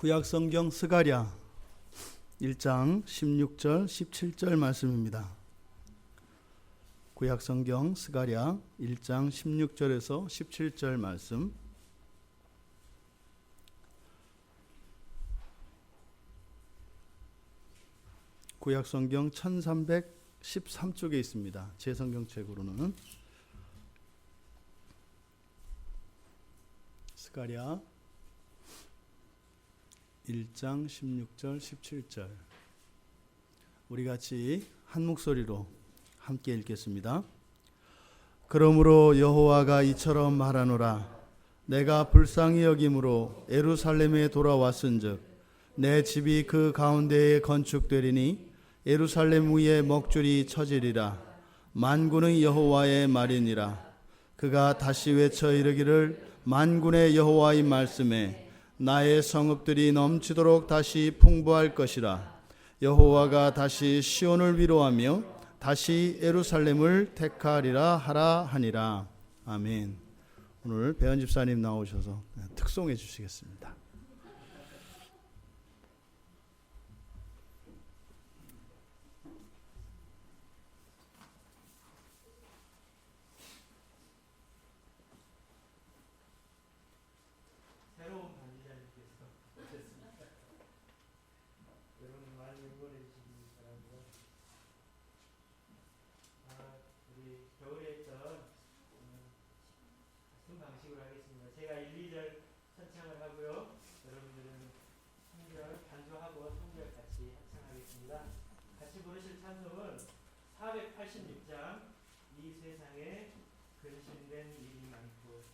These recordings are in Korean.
구약성경 스가랴 1장 16절 17절 말씀입니다. 구약성경 스가랴 1장 16절에서 17절 말씀. 구약성경 1313쪽에 있습니다. 제 성경책으로는 스가랴 1장 16절 17절 우리 같이 한 목소리로 함께 읽겠습니다. 그러므로 여호와가 이처럼 말하노라. 내가 불쌍히 여김으로 예루살렘에 돌아왔은즉 내 집이 그 가운데에 건축되리니 예루살렘 위에 먹줄이 쳐지리라. 만군의 여호와의 말이니라. 그가 다시 외쳐 이르기를 만군의 여호와의 말씀에 나의 성읍들이 넘치도록 다시 풍부할 것이라. 여호와가 다시 시온을 위로하며 다시 예루살렘을 택하리라 하라 하니라. 아멘. 오늘 배현 집사님 나오셔서 특송해 주시겠습니다. 제가 1, 2절 찬창을 하고요. 여러분들은 3절 반주하고 3절 같이 합창하겠습니다. 같이 부르실 찬송은 486장 이 세상에 근심된 일이 많고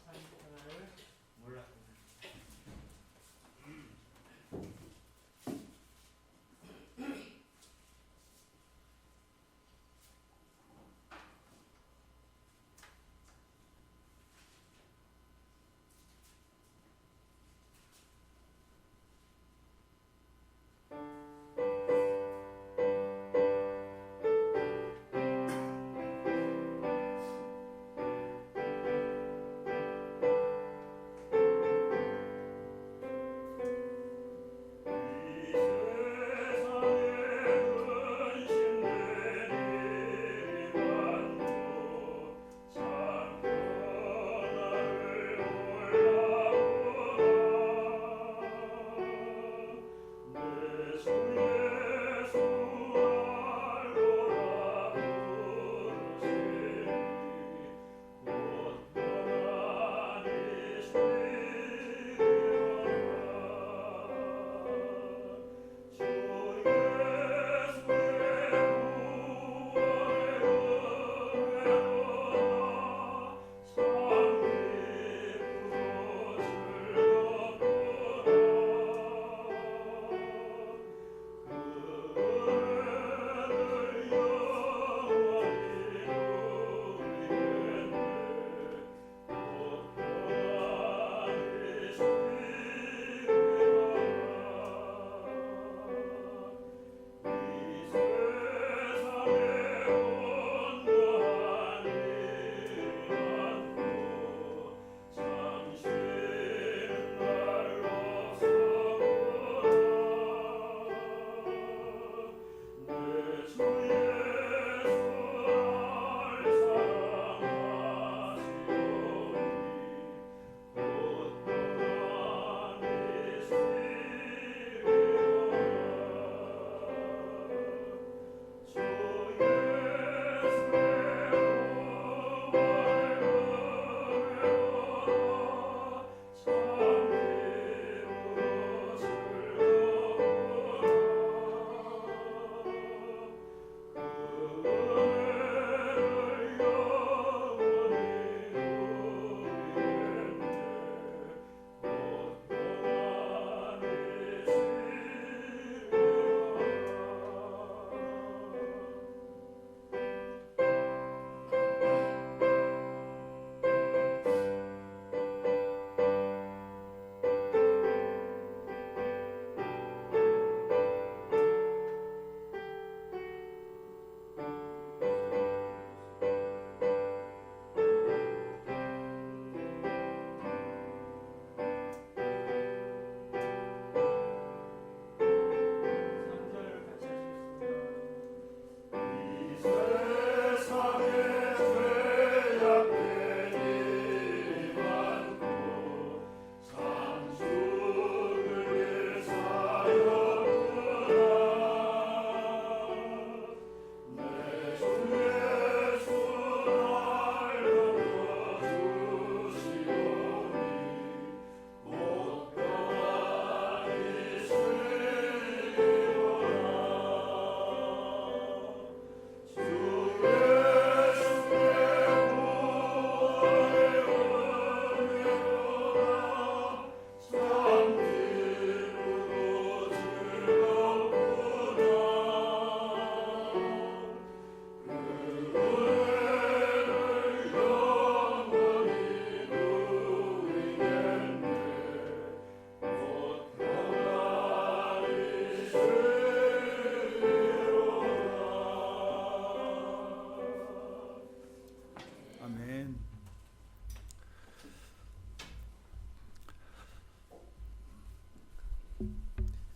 참 평안을 몰랐구나.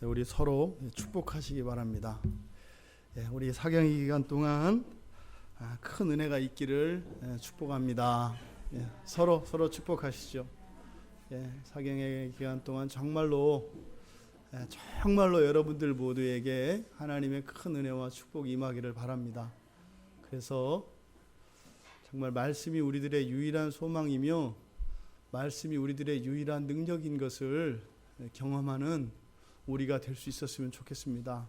우리 서로 축복하시기 바랍니다. 우리 사경의 기간 동안 큰 은혜가 있기를 축복합니다. 서로 축복하시죠. 사경의 기간 동안 정말로 여러분들 모두에게 하나님의 큰 은혜와 축복이 임하기를 바랍니다. 그래서 정말 말씀이 우리들의 유일한 소망이며 말씀이 우리들의 유일한 능력인 것을 경험하는 우리가 될 수 있었으면 좋겠습니다.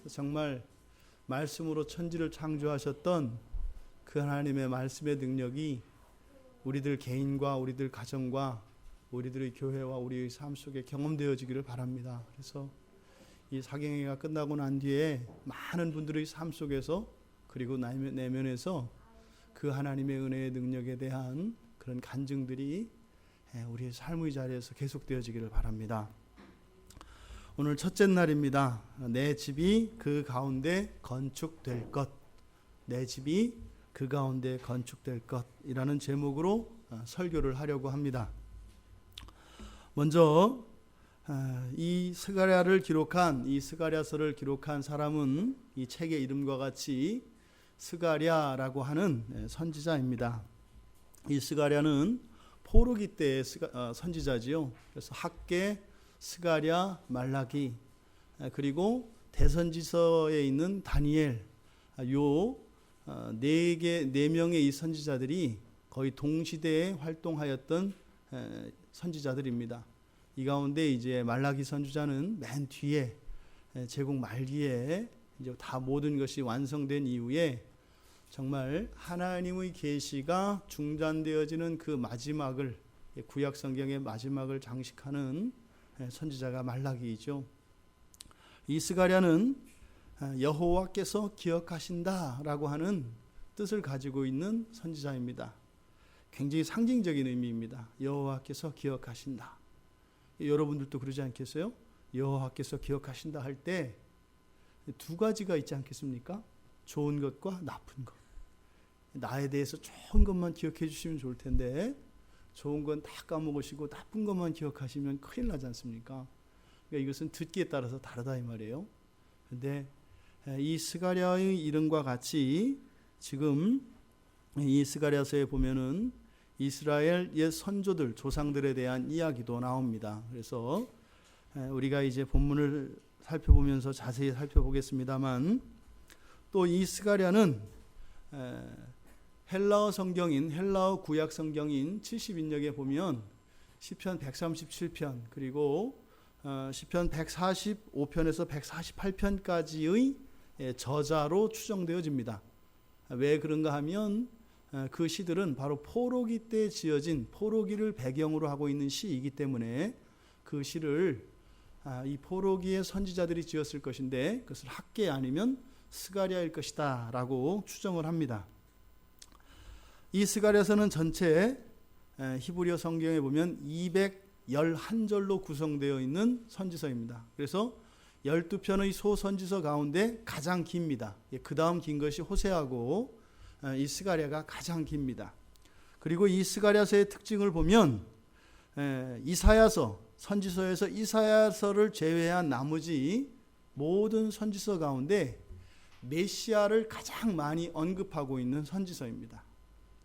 정말 말씀으로 천지를 창조하셨던 그 하나님의 말씀의 능력이 우리들 개인과 우리들 가정과 우리들의 교회와 우리의 삶 속에 경험되어지기를 바랍니다. 그래서 이 사경회가 끝나고 난 뒤에 많은 분들의 삶 속에서 그리고 내면에서 그 하나님의 은혜의 능력에 대한 그런 간증들이 우리의 삶의 자리에서 계속되어지기를 바랍니다. 오늘 첫째 날입니다. 내 집이 그 가운데 건축될 것. 내 집이 그 가운데 건축될 것이라는 제목으로 설교를 하려고 합니다. 먼저 이 스가랴서를 기록한 사람은 이 책의 이름과 같이 스가랴라고 하는 선지자입니다. 이 스가랴는 포로기 때의 선지자지요. 그래서 학개, 스가랴, 말라기, 그리고 대선지서에 있는 다니엘, 네 명의 이 선지자들이 거의 동시대에 활동하였던 선지자들입니다. 이 가운데 이제 말라기 선지자는 맨 뒤에 제국 말기에 이제 다 모든 것이 완성된 이후에 정말 하나님의 계시가 중단되어지는 그 마지막을, 구약 성경의 마지막을 장식하는 선지자가 말라기이죠. 이 스가랴는 여호와께서 기억하신다라고 하는 뜻을 가지고 있는 선지자입니다. 굉장히 상징적인 의미입니다. 여호와께서 기억하신다. 여러분들도 그러지 않겠어요? 여호와께서 기억하신다 할 때 두 가지가 있지 않겠습니까? 좋은 것과 나쁜 것. 나에 대해서 좋은 것만 기억해 주시면 좋을 텐데 좋은 건 다 까먹으시고 나쁜 것만 기억하시면 큰일 나지 않습니까? 그러니까 이것은 듣기에 따라서 다르다 이 말이에요. 그런데 이 스가랴의 이름과 같이 지금 이 스가랴서에 보면은 이스라엘 옛 선조들, 조상들에 대한 이야기도 나옵니다. 그래서 우리가 이제 본문을 살펴보면서 자세히 살펴보겠습니다만, 또 이 스가랴는 헬라어 구약 성경인 70인역에 보면 시편 137편 그리고 시편 145편에서 148편까지의 저자로 추정되어집니다. 왜 그런가 하면 그 시들은 바로 포로기 때 지어진, 포로기를 배경으로 하고 있는 시이기 때문에 그 시를 이 포로기의 선지자들이 지었을 것인데 그것을 학개 아니면 스가랴일 것이다 라고 추정을 합니다. 이 스가랴서는 전체 히브리어 성경에 보면 211절로 구성되어 있는 선지서입니다. 그래서 12편의 소선지서 가운데 가장 깁니다. 그 다음 긴 것이 호세아고 이 스가랴가 가장 깁니다. 그리고 이 스가랴서의 특징을 보면 이사야서, 선지서에서 이사야서를 제외한 나머지 모든 선지서 가운데 메시아를 가장 많이 언급하고 있는 선지서입니다.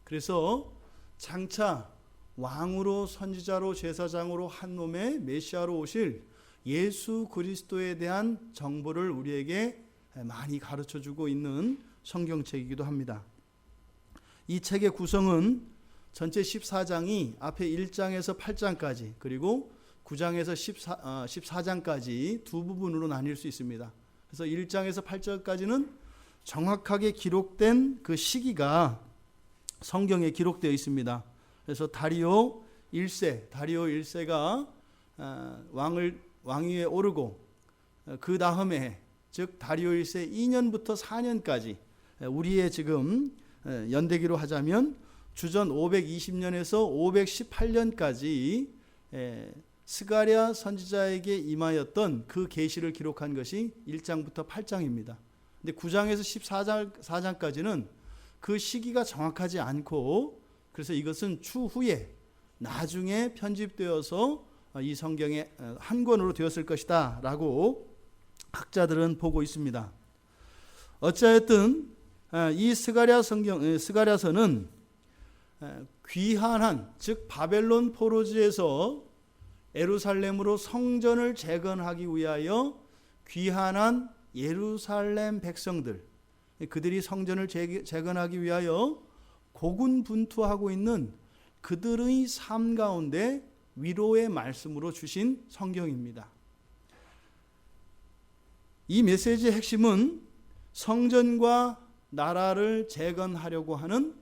그래서 장차 왕으로, 선지자로, 제사장으로 한 놈의 메시아로 오실 예수 그리스도에 대한 정보를 우리에게 많이 가르쳐주고 있는 성경책이기도 합니다. 이 책의 구성은 전체 14장이 앞에 1장에서 8장까지 그리고 9장에서 14장까지 두 부분으로 나뉠 수 있습니다. 그래서 1장에서 8장까지는 정확하게 기록된 그 시기가 성경에 기록되어 있습니다. 그래서 다리오 1세가 왕위에 오르고 그 다음에 즉 다리오 1세 2년부터 4년까지 우리의 지금 연대기로 하자면 주전 520년에서 518년까지 스가랴 선지자에게 임하였던 그 계시를 기록한 것이 1장부터 8장입니다. 근데 9장에서 14장까지는 그 시기가 정확하지 않고 그래서 이것은 추후에 나중에 편집되어서 이 성경의 한 권으로 되었을 것이다 라고 학자들은 보고 있습니다. 어찌하였든 이 스가랴서는 귀환한, 즉 바벨론 포로지에서 예루살렘으로 성전을 재건하기 위하여 귀환한 예루살렘 백성들, 그들이 성전을 재건하기 위하여 고군분투하고 있는 그들의 삶 가운데 위로의 말씀으로 주신 성경입니다. 이 메시지의 핵심은 성전과 나라를 재건하려고 하는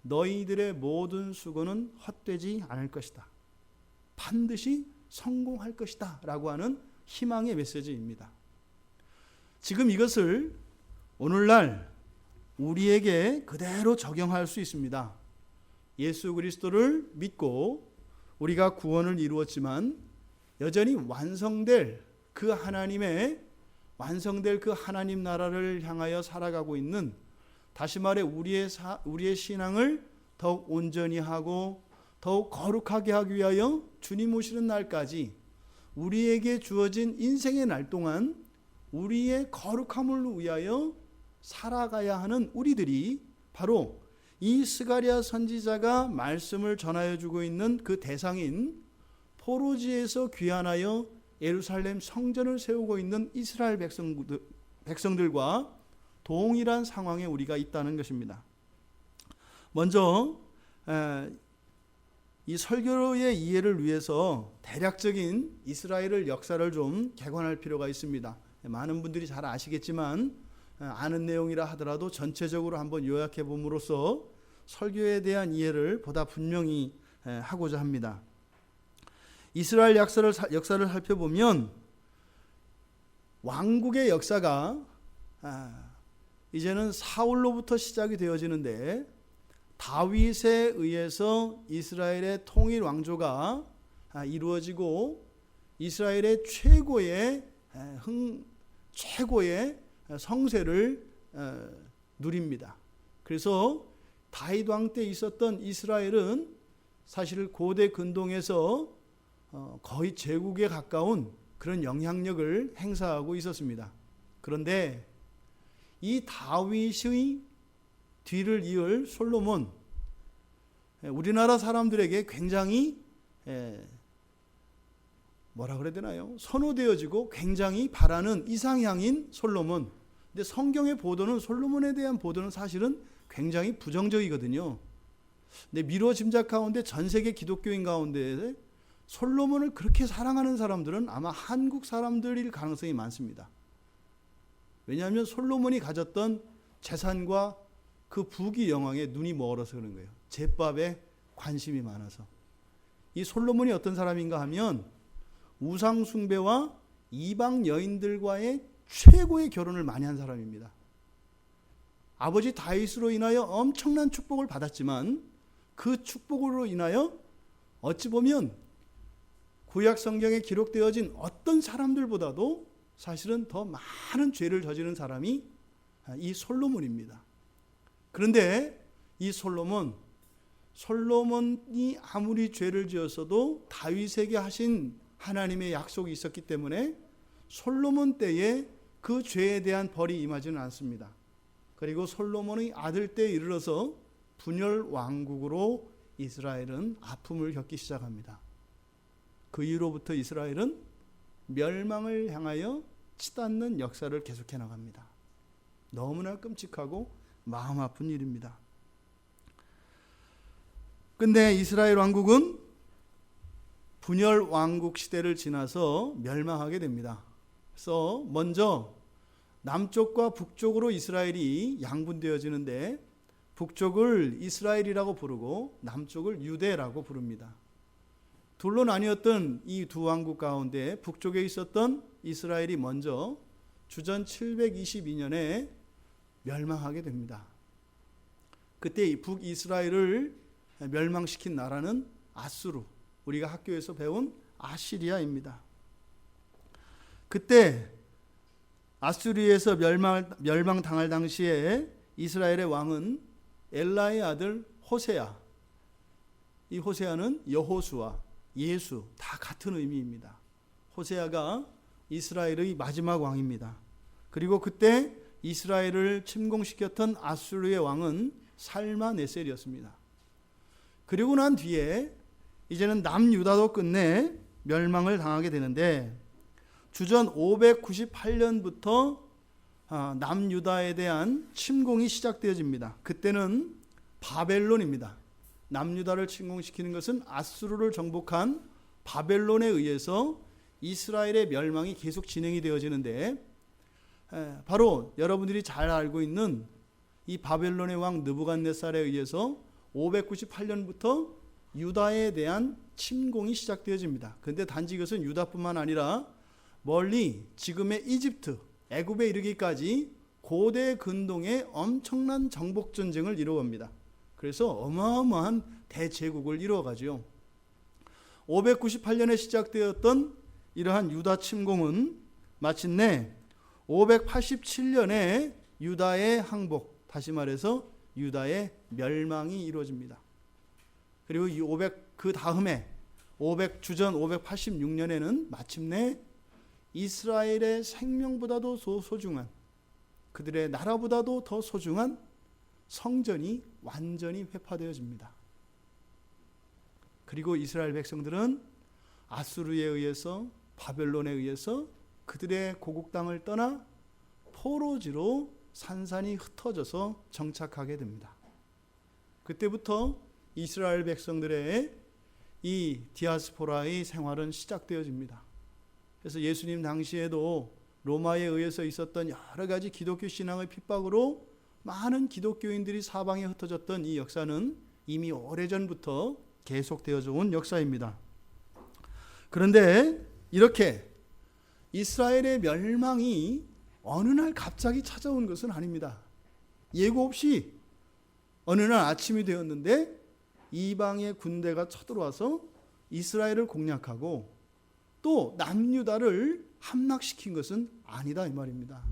너희들의 모든 수고는 헛되지 않을 것이다. 반드시 성공할 것이다 라고 하는 희망의 메시지입니다. 지금 이것을 오늘날 우리에게 그대로 적용할 수 있습니다. 예수 그리스도를 믿고 우리가 구원을 이루었지만 여전히 완성될 그 하나님 나라를 향하여 살아가고 있는, 다시 말해 우리의 신앙을 더욱 온전히 하고 더욱 거룩하게 하기 위하여 주님 오시는 날까지 우리에게 주어진 인생의 날 동안 우리의 거룩함을 위하여 살아가야 하는 우리들이 바로 이 스가랴 선지자가 말씀을 전하여 주고 있는 그 대상인 포로지에서 귀환하여 예루살렘 성전을 세우고 있는 이스라엘 백성들과 동일한 상황에 우리가 있다는 것입니다. 먼저 이 설교의 이해를 위해서 대략적인 이스라엘의 역사를 좀 개관할 필요가 있습니다. 많은 분들이 잘 아시겠지만 아는 내용이라 하더라도 전체적으로 한번 요약해 봄으로써 설교에 대한 이해를 보다 분명히 하고자 합니다. 이스라엘 역사를 살펴보면 왕국의 역사가 이제는 사울로부터 시작이 되어지는데, 다윗에 의해서 이스라엘의 통일 왕조가 이루어지고 이스라엘의 최고의 성세를 누립니다. 그래서 다윗 왕 때 있었던 이스라엘은 사실 고대 근동에서 거의 제국에 가까운 그런 영향력을 행사하고 있었습니다. 그런데 이 다윗의 뒤를 이을 솔로몬, 우리나라 사람들에게 굉장히 뭐라 그래야 되나요? 선호되어지고 굉장히 바라는 이상향인 솔로몬. 근데 성경의 보도는, 솔로몬에 대한 보도는 사실은 굉장히 부정적이거든요. 근데 미뤄 짐작 가운데 전 세계 기독교인 가운데 솔로몬을 그렇게 사랑하는 사람들은 아마 한국 사람들일 가능성이 많습니다. 왜냐하면 솔로몬이 가졌던 재산과 그 부귀 영화에 눈이 멀어서 그런 거예요. 제밥에 관심이 많아서. 이 솔로몬이 어떤 사람인가 하면 우상 숭배와 이방 여인들과의 최고의 결혼을 많이 한 사람입니다. 아버지 다윗으로 인하여 엄청난 축복을 받았지만 그 축복으로 인하여 어찌 보면 구약 성경에 기록되어진 어떤 사람들보다도 사실은 더 많은 죄를 저지른 사람이 이 솔로몬입니다. 그런데 이 솔로몬이 아무리 죄를 지었어도 다윗에게 하신 하나님의 약속이 있었기 때문에 솔로몬 때에 그 죄에 대한 벌이 임하지는 않습니다. 그리고 솔로몬의 아들 때에 이르러서 분열 왕국으로 이스라엘은 아픔을 겪기 시작합니다. 그 이후로부터 이스라엘은 멸망을 향하여 치닫는 역사를 계속해 나갑니다. 너무나 끔찍하고 마음 아픈 일입니다. 근데 이스라엘 왕국은 분열 왕국 시대를 지나서 멸망하게 됩니다. 그래서 먼저 남쪽과 북쪽으로 이스라엘이 양분되어지는데, 북쪽을 이스라엘이라고 부르고 남쪽을 유대라고 부릅니다. 둘로 나뉘었던 이 두 왕국 가운데 북쪽에 있었던 이스라엘이 먼저 주전 722년에 멸망하게 됩니다. 그때 북이스라엘을 멸망시킨 나라는 아수르, 우리가 학교에서 배운 아시리아입니다. 그때 아수리에서 멸망당할 당시에 이스라엘의 왕은 엘라의 아들 호세아, 이 호세아는 여호수아, 예수 다 같은 의미입니다. 호세아가 이스라엘의 마지막 왕입니다. 그리고 그때 이스라엘을 침공시켰던 아수르의 왕은 살마네셀이었습니다. 그리고 난 뒤에 이제는 남유다도 끝내 멸망을 당하게 되는데 주전 598년부터 남유다에 대한 침공이 시작되어집니다. 그때는 바벨론입니다. 남유다를 침공시키는 것은 아수르를 정복한 바벨론에 의해서 이스라엘의 멸망이 계속 진행이 되어지는데 바로 여러분들이 잘 알고 있는 이 바벨론의 왕 느부갓네살에 의해서 598년부터 유다에 대한 침공이 시작되어집니다. 그런데 단지 이것은 유다뿐만 아니라 멀리 지금의 이집트, 애굽에 이르기까지 고대 근동의 엄청난 정복 전쟁을 이루어갑니다. 그래서 어마어마한 대제국을 이루어가죠. 598년에 시작되었던 이러한 유다 침공은 마침내 587년에 유다의 항복, 다시 말해서 유다의 멸망이 이루어집니다. 그리고 그 다음에 주전 586년에는 마침내 이스라엘의 생명보다도 더 소중한, 그들의 나라보다도 더 소중한 성전이 완전히 회파되어집니다. 그리고 이스라엘 백성들은 아수르에 의해서, 바벨론에 의해서 그들의 고국 땅을 떠나 포로지로 산산이 흩어져서 정착하게 됩니다. 그때부터 이스라엘 백성들의 이 디아스포라의 생활은 시작되어집니다. 그래서 예수님 당시에도 로마에 의해서 있었던 여러 가지 기독교 신앙의 핍박으로 많은 기독교인들이 사방에 흩어졌던 이 역사는 이미 오래전부터 계속되어져 온 역사입니다. 그런데 이렇게 이스라엘의 멸망이 어느 날 갑자기 찾아온 것은 아닙니다. 예고 없이 어느 날 아침이 되었는데 이방의 군대가 쳐들어와서 이스라엘을 공략하고 또 남유다를 함락시킨 것은 아니다 이 말입니다.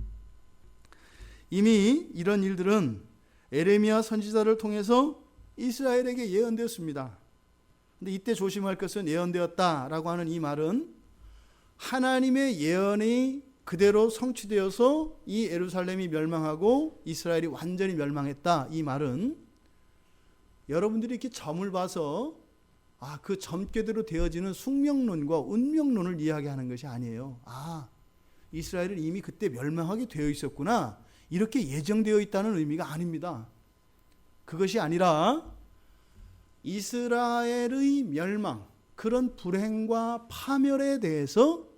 이미 이런 일들은 에레미야 선지자를 통해서 이스라엘에게 예언되었습니다. 근데 이때 조심할 것은 예언되었다라고 하는 이 말은 하나님의 예언이 그대로 성취되어서 이 예루살렘이 멸망하고 이스라엘이 완전히 멸망했다. 이 말은 여러분들이 이렇게 점을 봐서 그 점괘대로 되어지는 숙명론과 운명론을 이야기하는 것이 아니에요. 이스라엘은 이미 그때 멸망하게 되어 있었구나. 이렇게 예정되어 있다는 의미가 아닙니다. 그것이 아니라 이스라엘의 멸망, 그런 불행과 파멸에 대해서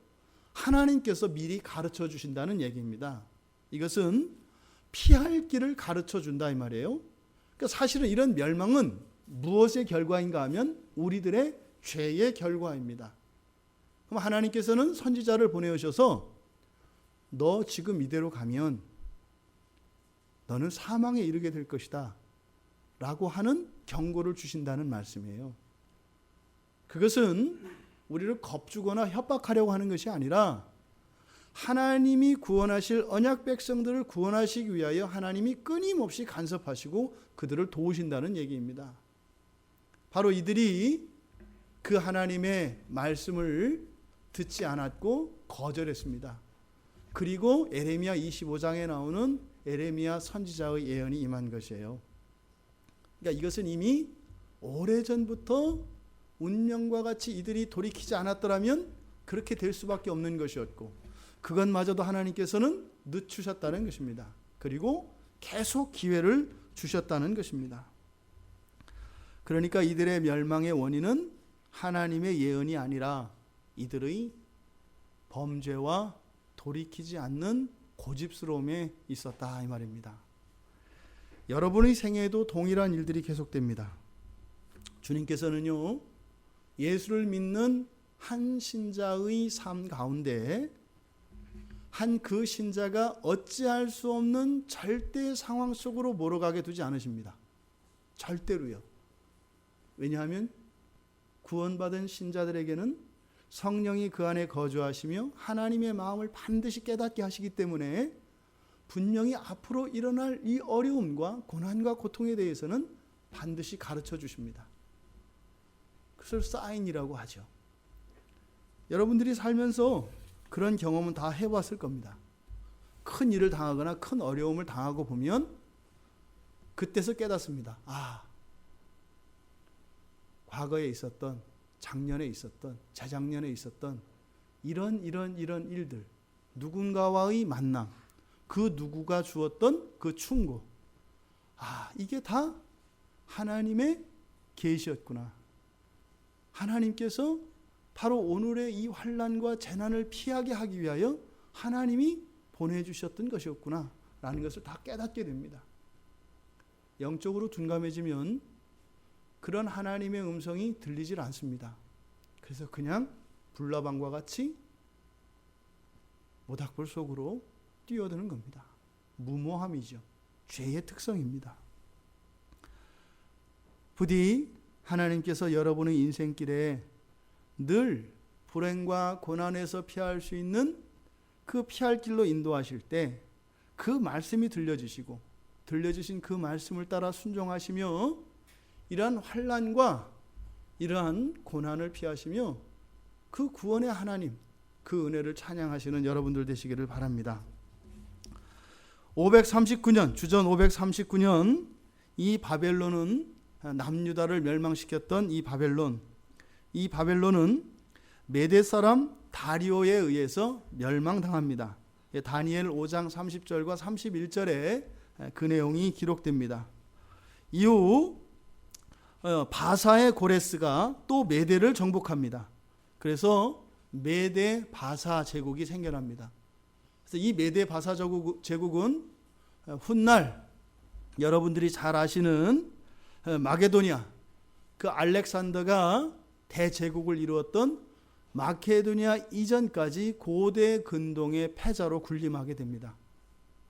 하나님께서 미리 가르쳐 주신다는 얘기입니다. 이것은 피할 길을 가르쳐 준다 이 말이에요. 그러니까 사실은 이런 멸망은 무엇의 결과인가 하면 우리들의 죄의 결과입니다. 그럼 하나님께서는 선지자를 보내오셔서 너 지금 이대로 가면 너는 사망에 이르게 될 것이다 라고 하는 경고를 주신다는 말씀이에요. 그것은 우리를 겁주거나 협박하려고 하는 것이 아니라 하나님이 구원하실 언약 백성들을 구원하시기 위하여 하나님이 끊임없이 간섭하시고 그들을 도우신다는 얘기입니다. 바로 이들이 그 하나님의 말씀을 듣지 않았고 거절했습니다. 그리고 에레미야 25장에 나오는 에레미야 선지자의 예언이 임한 것이에요. 그러니까 이것은 이미 오래전부터 운명과 같이 이들이 돌이키지 않았더라면 그렇게 될 수밖에 없는 것이었고 그것마저도 하나님께서는 늦추셨다는 것입니다. 그리고 계속 기회를 주셨다는 것입니다. 그러니까 이들의 멸망의 원인은 하나님의 예언이 아니라 이들의 범죄와 돌이키지 않는 고집스러움에 있었다 이 말입니다. 여러분의 생애에도 동일한 일들이 계속됩니다. 주님께서는요, 예수를 믿는 한 신자의 삶 가운데 한 그 신자가 어찌할 수 없는 절대 상황 속으로 몰아가게 두지 않으십니다. 절대로요. 왜냐하면 구원받은 신자들에게는 성령이 그 안에 거주하시며 하나님의 마음을 반드시 깨닫게 하시기 때문에 분명히 앞으로 일어날 이 어려움과 고난과 고통에 대해서는 반드시 가르쳐 주십니다. 그것을 사인이라고 하죠. 여러분들이 살면서 그런 경험은 다 해봤을 겁니다. 큰 일을 당하거나 큰 어려움을 당하고 보면 그때서 깨닫습니다. 아, 과거에 있었던, 작년에 있었던, 재작년에 있었던 이런 일들, 누군가와의 만남, 그 누구가 주었던 그 충고, 아, 이게 다 하나님의 계시였구나. 하나님께서 바로 오늘의 이 환난과 재난을 피하게 하기 위하여 하나님이 보내주셨던 것이었구나 라는 것을 다 깨닫게 됩니다. 영적으로 둔감해지면 그런 하나님의 음성이 들리질 않습니다. 그래서 그냥 불나방과 같이 모닥불 속으로 뛰어드는 겁니다. 무모함이죠. 죄의 특성입니다. 부디 하나님께서 여러분의 인생길에 늘 불행과 고난에서 피할 수 있는 그 피할 길로 인도하실 때 그 말씀이 들려주시고 들려주신 그 말씀을 따라 순종하시며 이러한 환난과 이러한 고난을 피하시며 그 구원의 하나님, 그 은혜를 찬양하시는 여러분들 되시기를 바랍니다. 539년, 주전 539년 이 바벨론은 남유다를 멸망시켰던 이 바벨론은 메대 사람 다리오에 의해서 멸망당합니다. 다니엘 5장 30절과 31절에 그 내용이 기록됩니다. 이후 바사의 고레스가 또 메대를 정복합니다. 그래서 메대 바사 제국이 생겨납니다. 그래서 이 메대 바사 제국은 훗날 여러분들이 잘 아시는 마게도니아, 그 알렉산더가 대제국을 이루었던 마케도니아 이전까지 고대 근동의 패자로 군림하게 됩니다.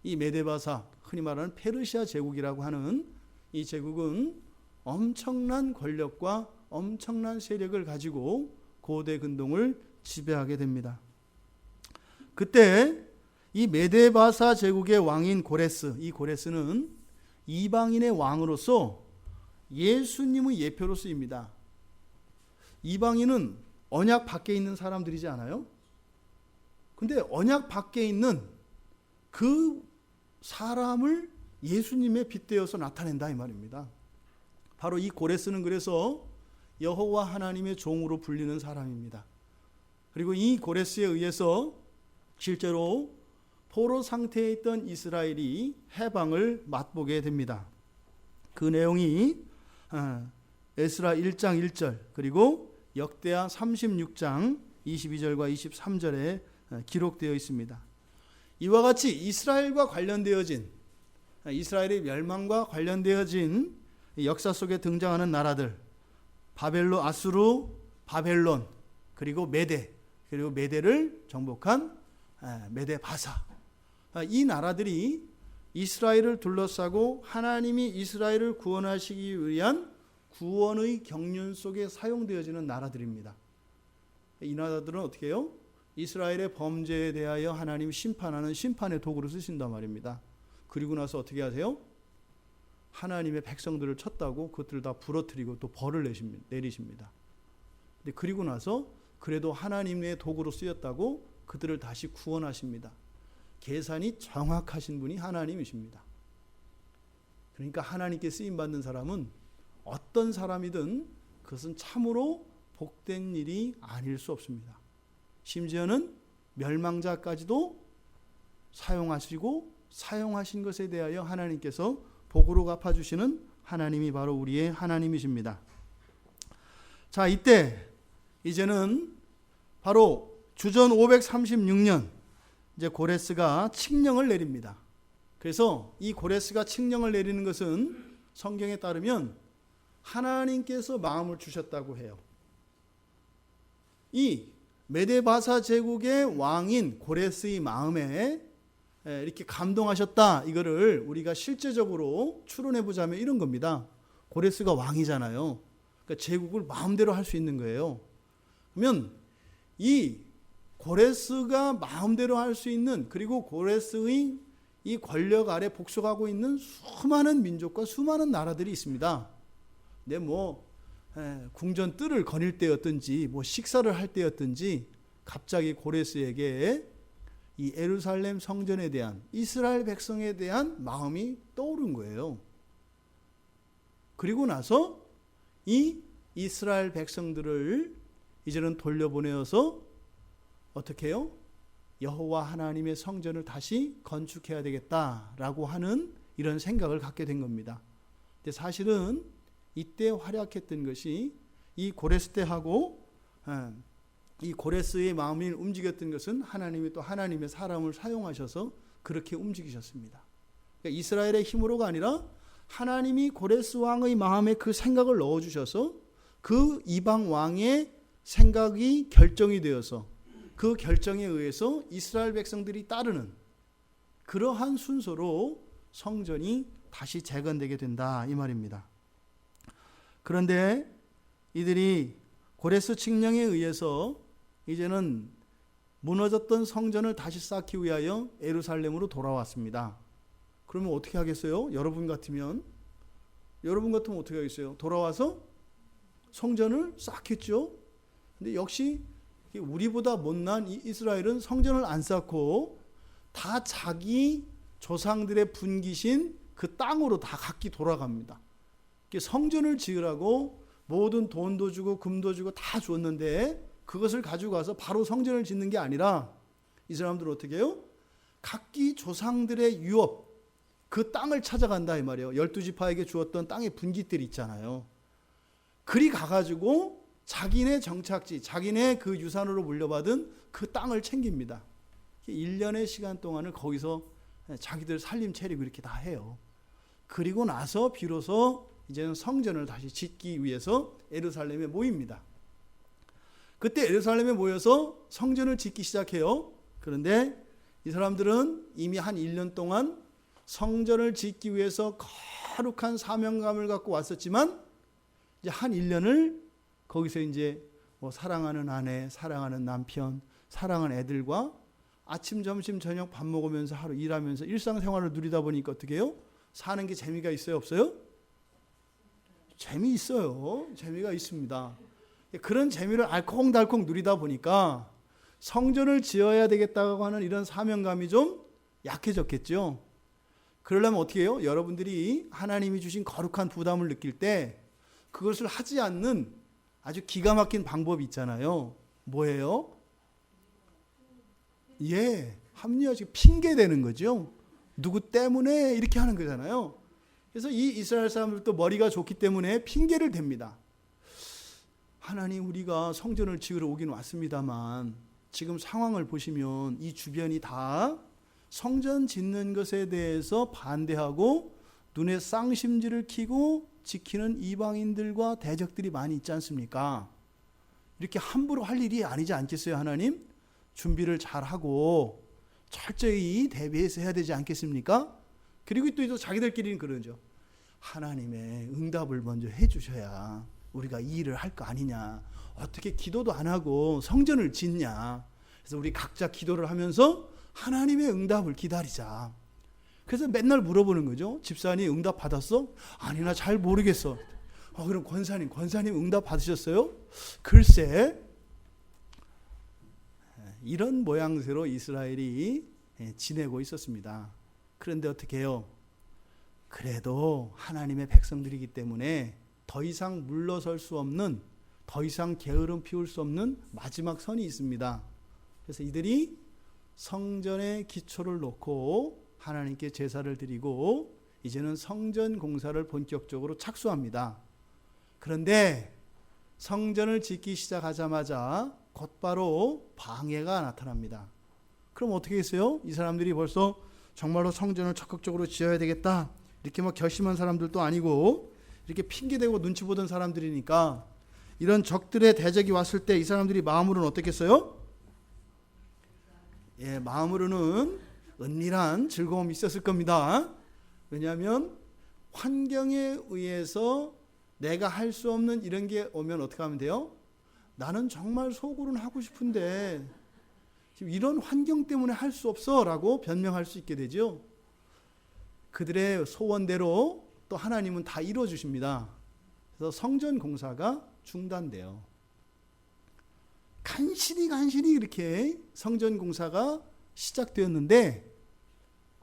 이 메데바사, 흔히 말하는 페르시아 제국이라고 하는 이 제국은 엄청난 권력과 엄청난 세력을 가지고 고대 근동을 지배하게 됩니다. 그때 이 메데바사 제국의 왕인 고레스, 이 고레스는 이방인의 왕으로서 예수님의 예표로 쓰입니다. 이방인은 언약 밖에 있는 사람들이지 않아요? 근데 언약 밖에 있는 그 사람을 예수님의 빗대어서 나타낸다 이 말입니다. 바로 이 고레스는 그래서 여호와 하나님의 종으로 불리는 사람입니다. 그리고 이 고레스에 의해서 실제로 포로 상태에 있던 이스라엘이 해방을 맛보게 됩니다. 그 내용이 에스라 1장 1절 그리고 역대하 36장 22절과 23절에 기록되어 있습니다. 이와 같이 이스라엘과 관련되어진, 이스라엘의 멸망과 관련되어진 역사 속에 등장하는 나라들, 바벨로, 아수르, 바벨론, 그리고 메대, 그리고 메대를 정복한 메대 바사, 이 나라들이 이스라엘을 둘러싸고 하나님이 이스라엘을 구원하시기 위한 구원의 경륜 속에 사용되어지는 나라들입니다. 이 나라들은 어떻게 해요? 이스라엘의 범죄에 대하여 하나님 심판하는 심판의 도구로 쓰신단 말입니다. 그리고 나서 어떻게 하세요? 하나님의 백성들을 쳤다고 그것들을 다 부러뜨리고 또 벌을 내리십니다. 근데 그리고 나서 그래도 하나님의 도구로 쓰였다고 그들을 다시 구원하십니다. 계산이 정확하신 분이 하나님이십니다. 그러니까 하나님께 쓰임받는 사람은 어떤 사람이든 그것은 참으로 복된 일이 아닐 수 없습니다. 심지어는 멸망자까지도 사용하시고 사용하신 것에 대하여 하나님께서 복으로 갚아주시는 하나님이 바로 우리의 하나님이십니다. 자, 이때 이제는 바로 주전 536년 이제 고레스가 칙령을 내립니다. 그래서 이 고레스가 칙령을 내리는 것은 성경에 따르면 하나님께서 마음을 주셨다고 해요. 이 메데바사 제국의 왕인 고레스의 마음에 이렇게 감동하셨다. 이거를 우리가 실제적으로 추론해 보자면 이런 겁니다. 고레스가 왕이잖아요. 그러니까 제국을 마음대로 할 수 있는 거예요. 그러면 이 고레스가 마음대로 할 수 있는, 그리고 고레스의 이 권력 아래 복속하고 있는 수많은 민족과 수많은 나라들이 있습니다. 근데 궁전 뜰을 거닐 때였든지 식사를 할 때였든지 갑자기 고레스에게 이 예루살렘 성전에 대한, 이스라엘 백성에 대한 마음이 떠오른 거예요. 그리고 나서 이 이스라엘 백성들을 이제는 돌려보내어서 어떻게 해요? 여호와 하나님의 성전을 다시 건축해야 되겠다라고 하는 이런 생각을 갖게 된 겁니다. 근데 사실은 이때 활약했던 것이 이 고레스 때하고 이 고레스의 마음이 움직였던 것은 하나님이 또 하나님의 사람을 사용하셔서 그렇게 움직이셨습니다. 그러니까 이스라엘의 힘으로가 아니라 하나님이 고레스 왕의 마음에 그 생각을 넣어주셔서 그 이방 왕의 생각이 결정이 되어서 그 결정에 의해서 이스라엘 백성들이 따르는 그러한 순서로 성전이 다시 재건되게 된다 이 말입니다. 그런데 이들이 고레스 칙령에 의해서 이제는 무너졌던 성전을 다시 쌓기 위하여 예루살렘으로 돌아왔습니다. 그러면 어떻게 하겠어요? 여러분 같으면 어떻게 하겠어요? 돌아와서 성전을 쌓겠죠. 근데 역시 우리보다 못난 이 이스라엘은 성전을 안 쌓고 다 자기 조상들의 분기신 그 땅으로 다 각기 돌아갑니다. 성전을 지으라고 모든 돈도 주고 금도 주고 다 줬는데 그것을 가지고 가서 바로 성전을 짓는 게 아니라 이 사람들은 어떻게 해요? 각기 조상들의 유업, 그 땅을 찾아간다 이 말이에요. 12지파에게 주었던 땅의 분깃들이 있잖아요. 그리 가가지고 자기네 정착지, 자기네 그 유산으로 물려받은 그 땅을 챙깁니다. 1년의 시간 동안을 거기서 자기들 살림 차리고 이렇게 다 해요. 그리고 나서 비로소 이제는 성전을 다시 짓기 위해서 예루살렘에 모입니다. 그때 예루살렘에 모여서 성전을 짓기 시작해요. 그런데 이 사람들은 이미 한 1년 동안 성전을 짓기 위해서 거룩한 사명감을 갖고 왔었지만 이제 한 1년을 거기서 이제 뭐 사랑하는 아내, 사랑하는 남편, 사랑하는 애들과 아침, 점심, 저녁 밥 먹으면서 하루 일하면서 일상생활을 누리다 보니까 어떻게 해요? 사는 게 재미가 있어요, 없어요? 재미있어요. 재미가 있습니다. 그런 재미를 알콩달콩 누리다 보니까 성전을 지어야 되겠다고 하는 이런 사명감이 좀 약해졌겠죠. 그러려면 어떻게 해요? 여러분들이 하나님이 주신 거룩한 부담을 느낄 때 그것을 하지 않는 아주 기가 막힌 방법이 있잖아요. 뭐예요? 합리화식 핑계대는 거죠. 누구 때문에 이렇게 하는 거잖아요. 그래서 이 이스라엘 사람들도 머리가 좋기 때문에 핑계를 댑니다. 하나님, 우리가 성전을 지으러 오긴 왔습니다만 지금 상황을 보시면 이 주변이 다 성전 짓는 것에 대해서 반대하고 눈에 쌍심지를 켜고 지키는 이방인들과 대적들이 많이 있지 않습니까? 이렇게 함부로 할 일이 아니지 않겠어요, 하나님? 준비를 잘하고 철저히 대비해서 해야 되지 않겠습니까? 그리고 또 자기들끼리는 그러죠. 하나님의 응답을 먼저 해주셔야 우리가 이 일을 할 거 아니냐. 어떻게 기도도 안 하고 성전을 짓냐. 그래서 우리 각자 기도를 하면서 하나님의 응답을 기다리자. 그래서 맨날 물어보는 거죠. 집사님 응답 받았어? 아니, 나 잘 모르겠어. 그럼 권사님 응답 받으셨어요? 글쎄. 이런 모양새로 이스라엘이 지내고 있었습니다. 그런데 어떻게 해요? 그래도 하나님의 백성들이기 때문에 더 이상 물러설 수 없는, 더 이상 게으름 피울 수 없는 마지막 선이 있습니다. 그래서 이들이 성전의 기초를 놓고 하나님께 제사를 드리고 이제는 성전 공사를 본격적으로 착수합니다. 그런데 성전을 짓기 시작하자마자 곧바로 방해가 나타납니다. 그럼 어떻게 했어요? 이 사람들이 벌써 정말로 성전을 적극적으로 지어야 되겠다 이렇게 막 결심한 사람들도 아니고 이렇게 핑계대고 눈치 보던 사람들이니까 이런 적들의 대적이 왔을 때 이 사람들이 마음으로는 어떻겠어요? 마음으로는 은밀한 즐거움이 있었을 겁니다. 왜냐하면 환경에 의해서 내가 할 수 없는 이런 게 오면 어떻게 하면 돼요? 나는 정말 속으로는 하고 싶은데 지금 이런 환경 때문에 할 수 없어 라고 변명할 수 있게 되죠. 그들의 소원대로 또 하나님은 다 이루어 주십니다. 그래서 성전 공사가 중단돼요. 간신히 이렇게 성전 공사가 시작되었는데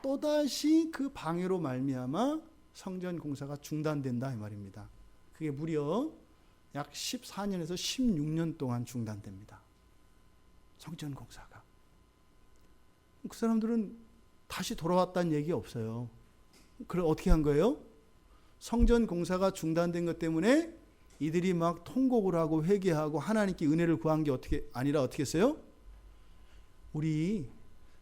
또다시 그 방해로 말미암아 성전 공사가 중단된다 이 말입니다. 그게 무려 약 14년에서 16년 동안 중단됩니다. 성전 공사가. 그 사람들은 다시 돌아왔다는 얘기 없어요. 그럼 어떻게 한 거예요? 성전 공사가 중단된 것 때문에 이들이 막 통곡을 하고 회개하고 하나님께 은혜를 구한 게 어떻게 했어요? 우리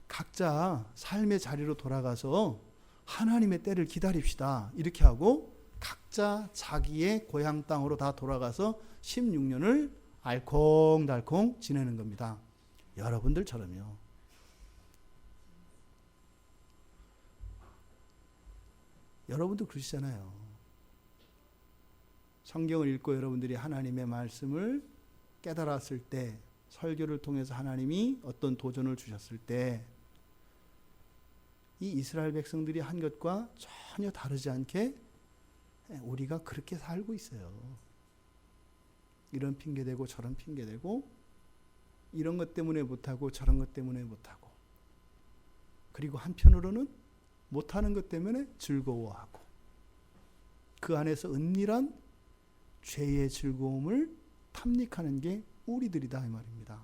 각자 삶의 자리로 돌아가서 하나님의 때를 기다립시다. 이렇게 하고 각자 자기의 고향 땅으로 다 돌아가서 16년을 알콩달콩 지내는 겁니다. 여러분들처럼요. 여러분도 그러시잖아요. 성경을 읽고 여러분들이 하나님의 말씀을 깨달았을 때, 설교를 통해서 하나님이 어떤 도전을 주셨을 때, 이 이스라엘 백성들이 한 것과 전혀 다르지 않게 우리가 그렇게 살고 있어요. 이런 핑계대고 저런 핑계대고, 이런 것 때문에 못하고 저런 것 때문에 못하고, 그리고 한편으로는 못하는 것 때문에 즐거워하고, 그 안에서 은밀한 죄의 즐거움을 탐닉하는 게 우리들이다 이 말입니다.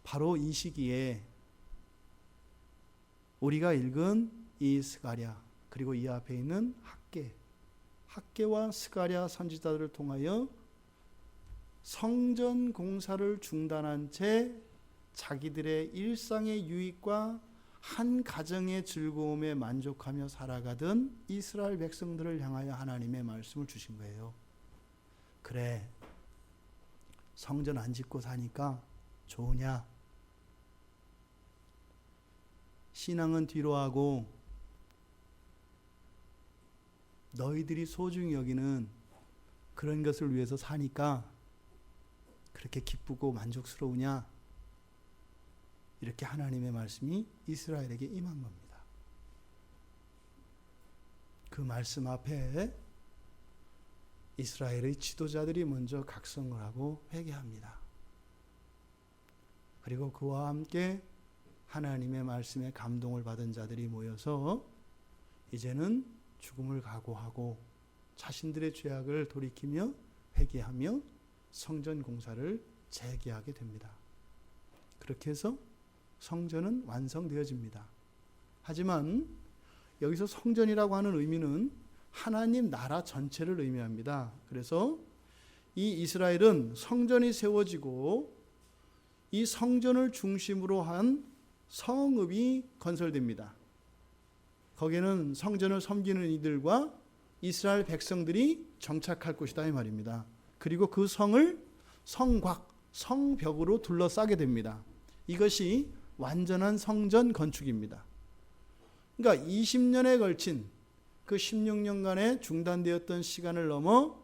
바로 이 시기에 우리가 읽은 이 스가랴, 그리고 이 앞에 있는 학개와 스가랴 선지자들을 통하여 성전 공사를 중단한 채 자기들의 일상의 유익과 한 가정의 즐거움에 만족하며 살아가던 이스라엘 백성들을 향하여 하나님의 말씀을 주신 거예요. 그래, 성전 안 짓고 사니까 좋으냐? 신앙은 뒤로 하고 너희들이 소중히 여기는 그런 것을 위해서 사니까 그렇게 기쁘고 만족스러우냐? 이렇게 하나님의 말씀이 이스라엘에게 임한 겁니다. 그 말씀 앞에 이스라엘의 지도자들이 먼저 각성을 하고 회개합니다. 그리고 그와 함께 하나님의 말씀에 감동을 받은 자들이 모여서 이제는 죽음을 각오하고 자신들의 죄악을 돌이키며 회개하며 성전 공사를 재개하게 됩니다. 그렇게 해서 성전은 완성되어집니다. 하지만 여기서 성전이라고 하는 의미는 하나님 나라 전체를 의미합니다. 그래서 이 이스라엘은 성전이 세워지고 이 성전을 중심으로 한 성읍이 건설됩니다. 거기에는 성전을 섬기는 이들과 이스라엘 백성들이 정착할 곳이다 이 말입니다. 그리고 그 성을 성곽, 성벽으로 둘러싸게 됩니다. 이것이 완전한 성전 건축입니다. 그러니까 20년에 걸친 그 16년간의 중단되었던 시간을 넘어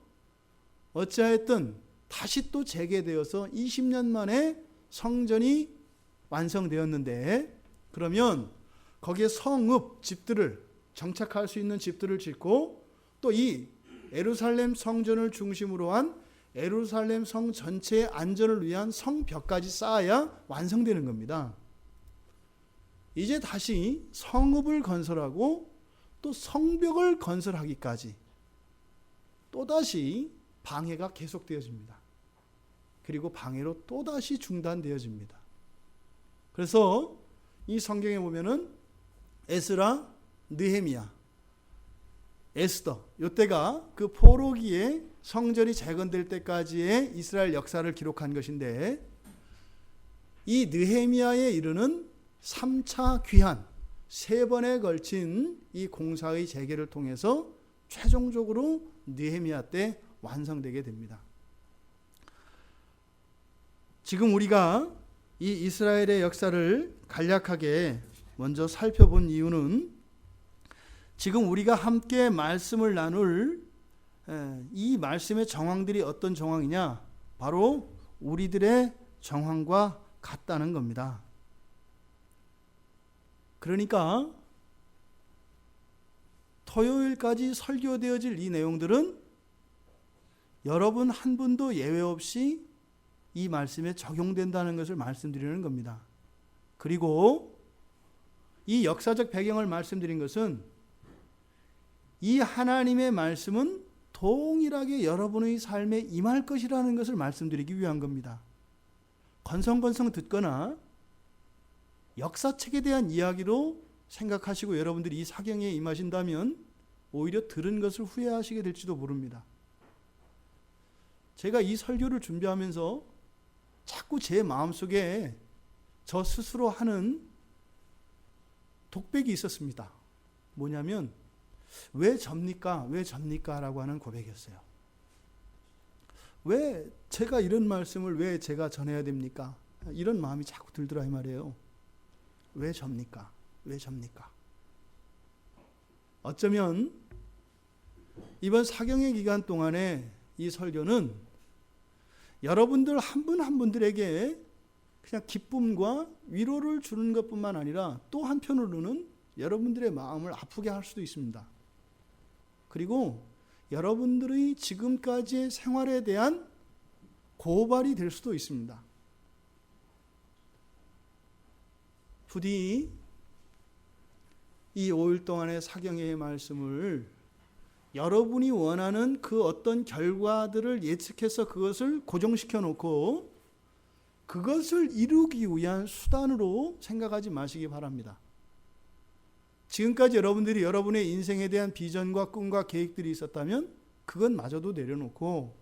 어찌하였든 다시 또 재개되어서 20년 만에 성전이 완성되었는데, 그러면 거기에 성읍 집들을 정착할 수 있는 집들을 짓고 또 이 예루살렘 성전을 중심으로 한 예루살렘 성 전체의 안전을 위한 성벽까지 쌓아야 완성되는 겁니다. 이제 다시 성읍을 건설하고 또 성벽을 건설하기까지 또다시 방해가 계속되어집니다. 그리고 방해로 또다시 중단되어집니다. 그래서 이 성경에 보면은 에스라, 느헤미야, 에스더, 이때가 그 포로기에 성전이 재건될 때까지의 이스라엘 역사를 기록한 것인데, 이 느헤미야에 이르는 3차 귀환, 3번에 걸친 이 공사의 재개를 통해서 최종적으로 느헤미야 때 완성되게 됩니다. 지금 우리가 이 이스라엘의 역사를 간략하게 먼저 살펴본 이유는 지금 우리가 함께 말씀을 나눌 이 말씀의 정황들이 어떤 정황이냐? 바로 우리들의 정황과 같다는 겁니다. 그러니까 토요일까지 설교되어질 이 내용들은 여러분 한 분도 예외 없이 이 말씀에 적용된다는 것을 말씀드리는 겁니다. 그리고 이 역사적 배경을 말씀드린 것은 이 하나님의 말씀은 동일하게 여러분의 삶에 임할 것이라는 것을 말씀드리기 위한 겁니다. 건성건성 듣거나 역사책에 대한 이야기로 생각하시고 여러분들이 이 사경에 임하신다면 오히려 들은 것을 후회하시게 될지도 모릅니다. 제가 이 설교를 준비하면서 자꾸 제 마음속에 저 스스로 하는 독백이 있었습니다. 뭐냐면 왜 접니까? 왜 접니까? 라고 하는 고백이었어요. 왜 제가 이런 말씀을 왜 제가 전해야 됩니까? 이런 마음이 자꾸 들더라 이 말이에요. 왜 접니까? 왜 접니까? 어쩌면 이번 사경의 기간 동안에 이 설교는 여러분들 한 분 한 분들에게 그냥 기쁨과 위로를 주는 것뿐만 아니라 또 한편으로는 여러분들의 마음을 아프게 할 수도 있습니다. 그리고 여러분들의 지금까지의 생활에 대한 고발이 될 수도 있습니다. 부디 이 5일 동안의 사경의 말씀을 여러분이 원하는 그 어떤 결과들을 예측해서 그것을 고정시켜 놓고 그것을 이루기 위한 수단으로 생각하지 마시기 바랍니다. 지금까지 여러분들이 여러분의 인생에 대한 비전과 꿈과 계획들이 있었다면 그건 마저도 내려놓고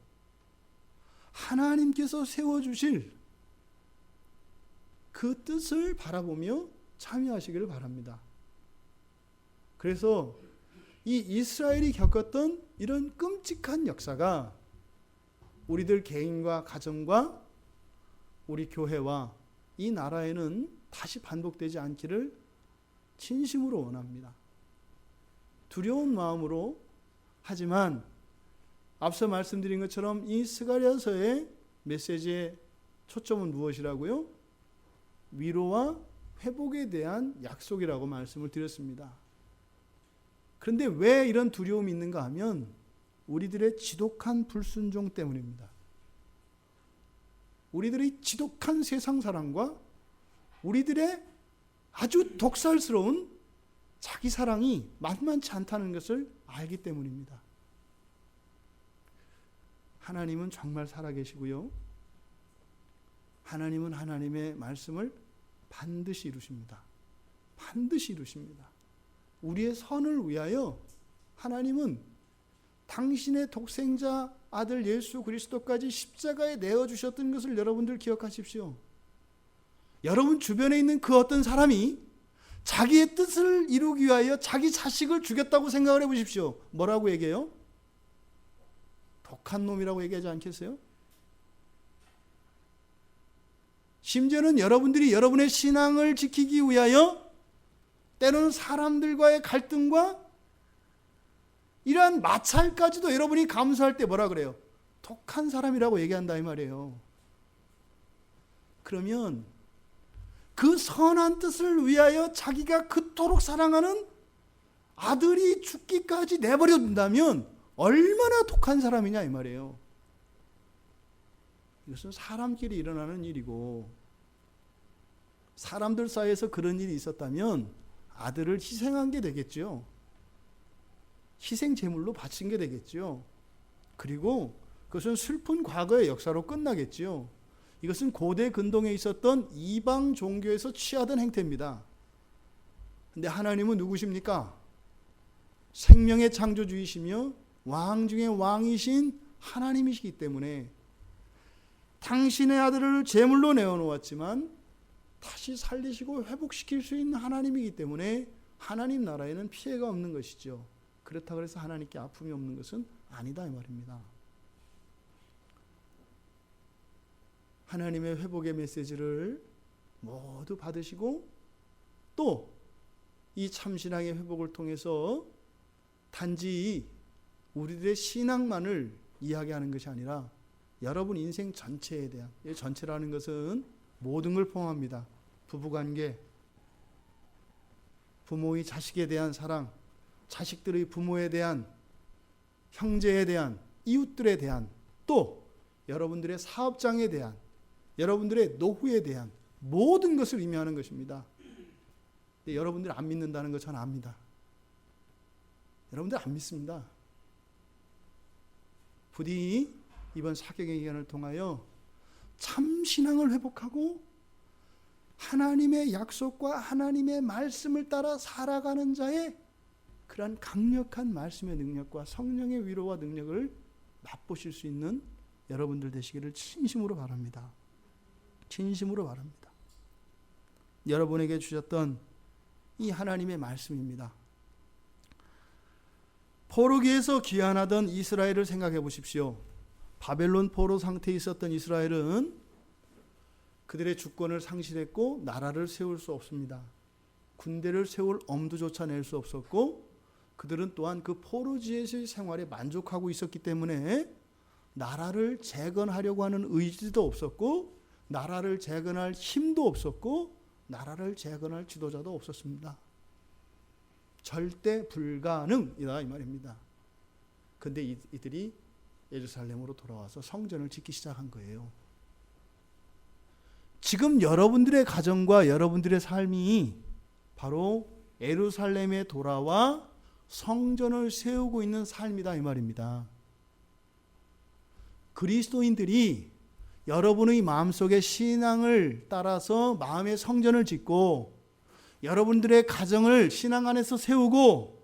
하나님께서 세워주실 그 뜻을 바라보며 참여하시기를 바랍니다. 그래서 이 이스라엘이 겪었던 이런 끔찍한 역사가 우리들 개인과 가정과 우리 교회와 이 나라에는 다시 반복되지 않기를 진심으로 원합니다. 두려운 마음으로, 하지만 앞서 말씀드린 것처럼 이 스가랴서의 메시지의 초점은 무엇이라고요? 위로와 회복에 대한 약속이라고 말씀을 드렸습니다. 그런데 왜 이런 두려움이 있는가 하면 우리들의 지독한 불순종 때문입니다. 우리들의 지독한 세상 사랑과 우리들의 아주 독살스러운 자기 사랑이 만만치 않다는 것을 알기 때문입니다. 하나님은 정말 살아계시고요. 하나님은 하나님의 말씀을 반드시 이루십니다. 반드시 이루십니다. 우리의 선을 위하여 하나님은 당신의 독생자 아들 예수 그리스도까지 십자가에 내어주셨던 것을 여러분들 기억하십시오. 여러분 주변에 있는 그 어떤 사람이 자기의 뜻을 이루기 위하여 자기 자식을 죽였다고 생각을 해보십시오. 뭐라고 얘기해요? 독한 놈이라고 얘기하지 않겠어요? 심지어는 여러분들이 여러분의 신앙을 지키기 위하여 때로는 사람들과의 갈등과 이러한 마찰까지도 여러분이 감수할 때 뭐라 그래요? 독한 사람이라고 얘기한다 이 말이에요. 그러면 그 선한 뜻을 위하여 자기가 그토록 사랑하는 아들이 죽기까지 내버려 둔다면 얼마나 독한 사람이냐 이 말이에요. 이것은 사람끼리 일어나는 일이고 사람들 사이에서 그런 일이 있었다면 아들을 희생한 게 되겠죠. 희생 제물로 바친 게 되겠죠. 그리고 그것은 슬픈 과거의 역사로 끝나겠죠. 이것은 고대 근동에 있었던 이방 종교에서 취하던 행태입니다. 근데 하나님은 누구십니까? 생명의 창조주이시며 왕 중에 왕이신 하나님이시기 때문에 당신의 아들을 제물로 내어놓았지만 다시 살리시고 회복시킬 수 있는 하나님이기 때문에 하나님 나라에는 피해가 없는 것이죠. 그렇다고 해서 하나님께 아픔이 없는 것은 아니다 이 말입니다. 하나님의 회복의 메시지를 모두 받으시고 또 이 참신앙의 회복을 통해서 단지 우리들의 신앙만을 이야기하는 것이 아니라 여러분 인생 전체에 대한, 이 전체라는 것은 모든 걸 포함합니다. 부부관계, 부모의 자식에 대한 사랑, 자식들의 부모에 대한, 형제에 대한, 이웃들에 대한 또 여러분들의 사업장에 대한, 여러분들의 노후에 대한 모든 것을 의미하는 것입니다. 근데 여러분들이 안 믿는다는 거 저는 압니다. 여러분들 안 믿습니다. 부디 이번 사경의 기간을 통하여 참 신앙을 회복하고 하나님의 약속과 하나님의 말씀을 따라 살아가는 자의 그러한 강력한 말씀의 능력과 성령의 위로와 능력을 맛보실 수 있는 여러분들 되시기를 진심으로 바랍니다. 진심으로 바랍니다. 여러분에게 주셨던 이 하나님의 말씀입니다. 포로기에서 귀환하던 이스라엘을 생각해 보십시오. 바벨론 포로 상태에 있었던 이스라엘은 그들의 주권을 상실했고 나라를 세울 수 없습니다. 군대를 세울 엄두조차 낼 수 없었고 그들은 또한 그 포로지에서의 생활에 만족하고 있었기 때문에 나라를 재건하려고 하는 의지도 없었고 나라를 재건할 힘도 없었고 나라를 재건할 지도자도 없었습니다. 절대 불가능이다 이 말입니다. 근데 이들이 예루살렘으로 돌아와서 성전을 짓기 시작한 거예요. 지금 여러분들의 가정과 여러분들의 삶이 바로 예루살렘에 돌아와 성전을 세우고 있는 삶이다 이 말입니다. 그리스도인들이 여러분의 마음속에 신앙을 따라서 마음의 성전을 짓고 여러분들의 가정을 신앙 안에서 세우고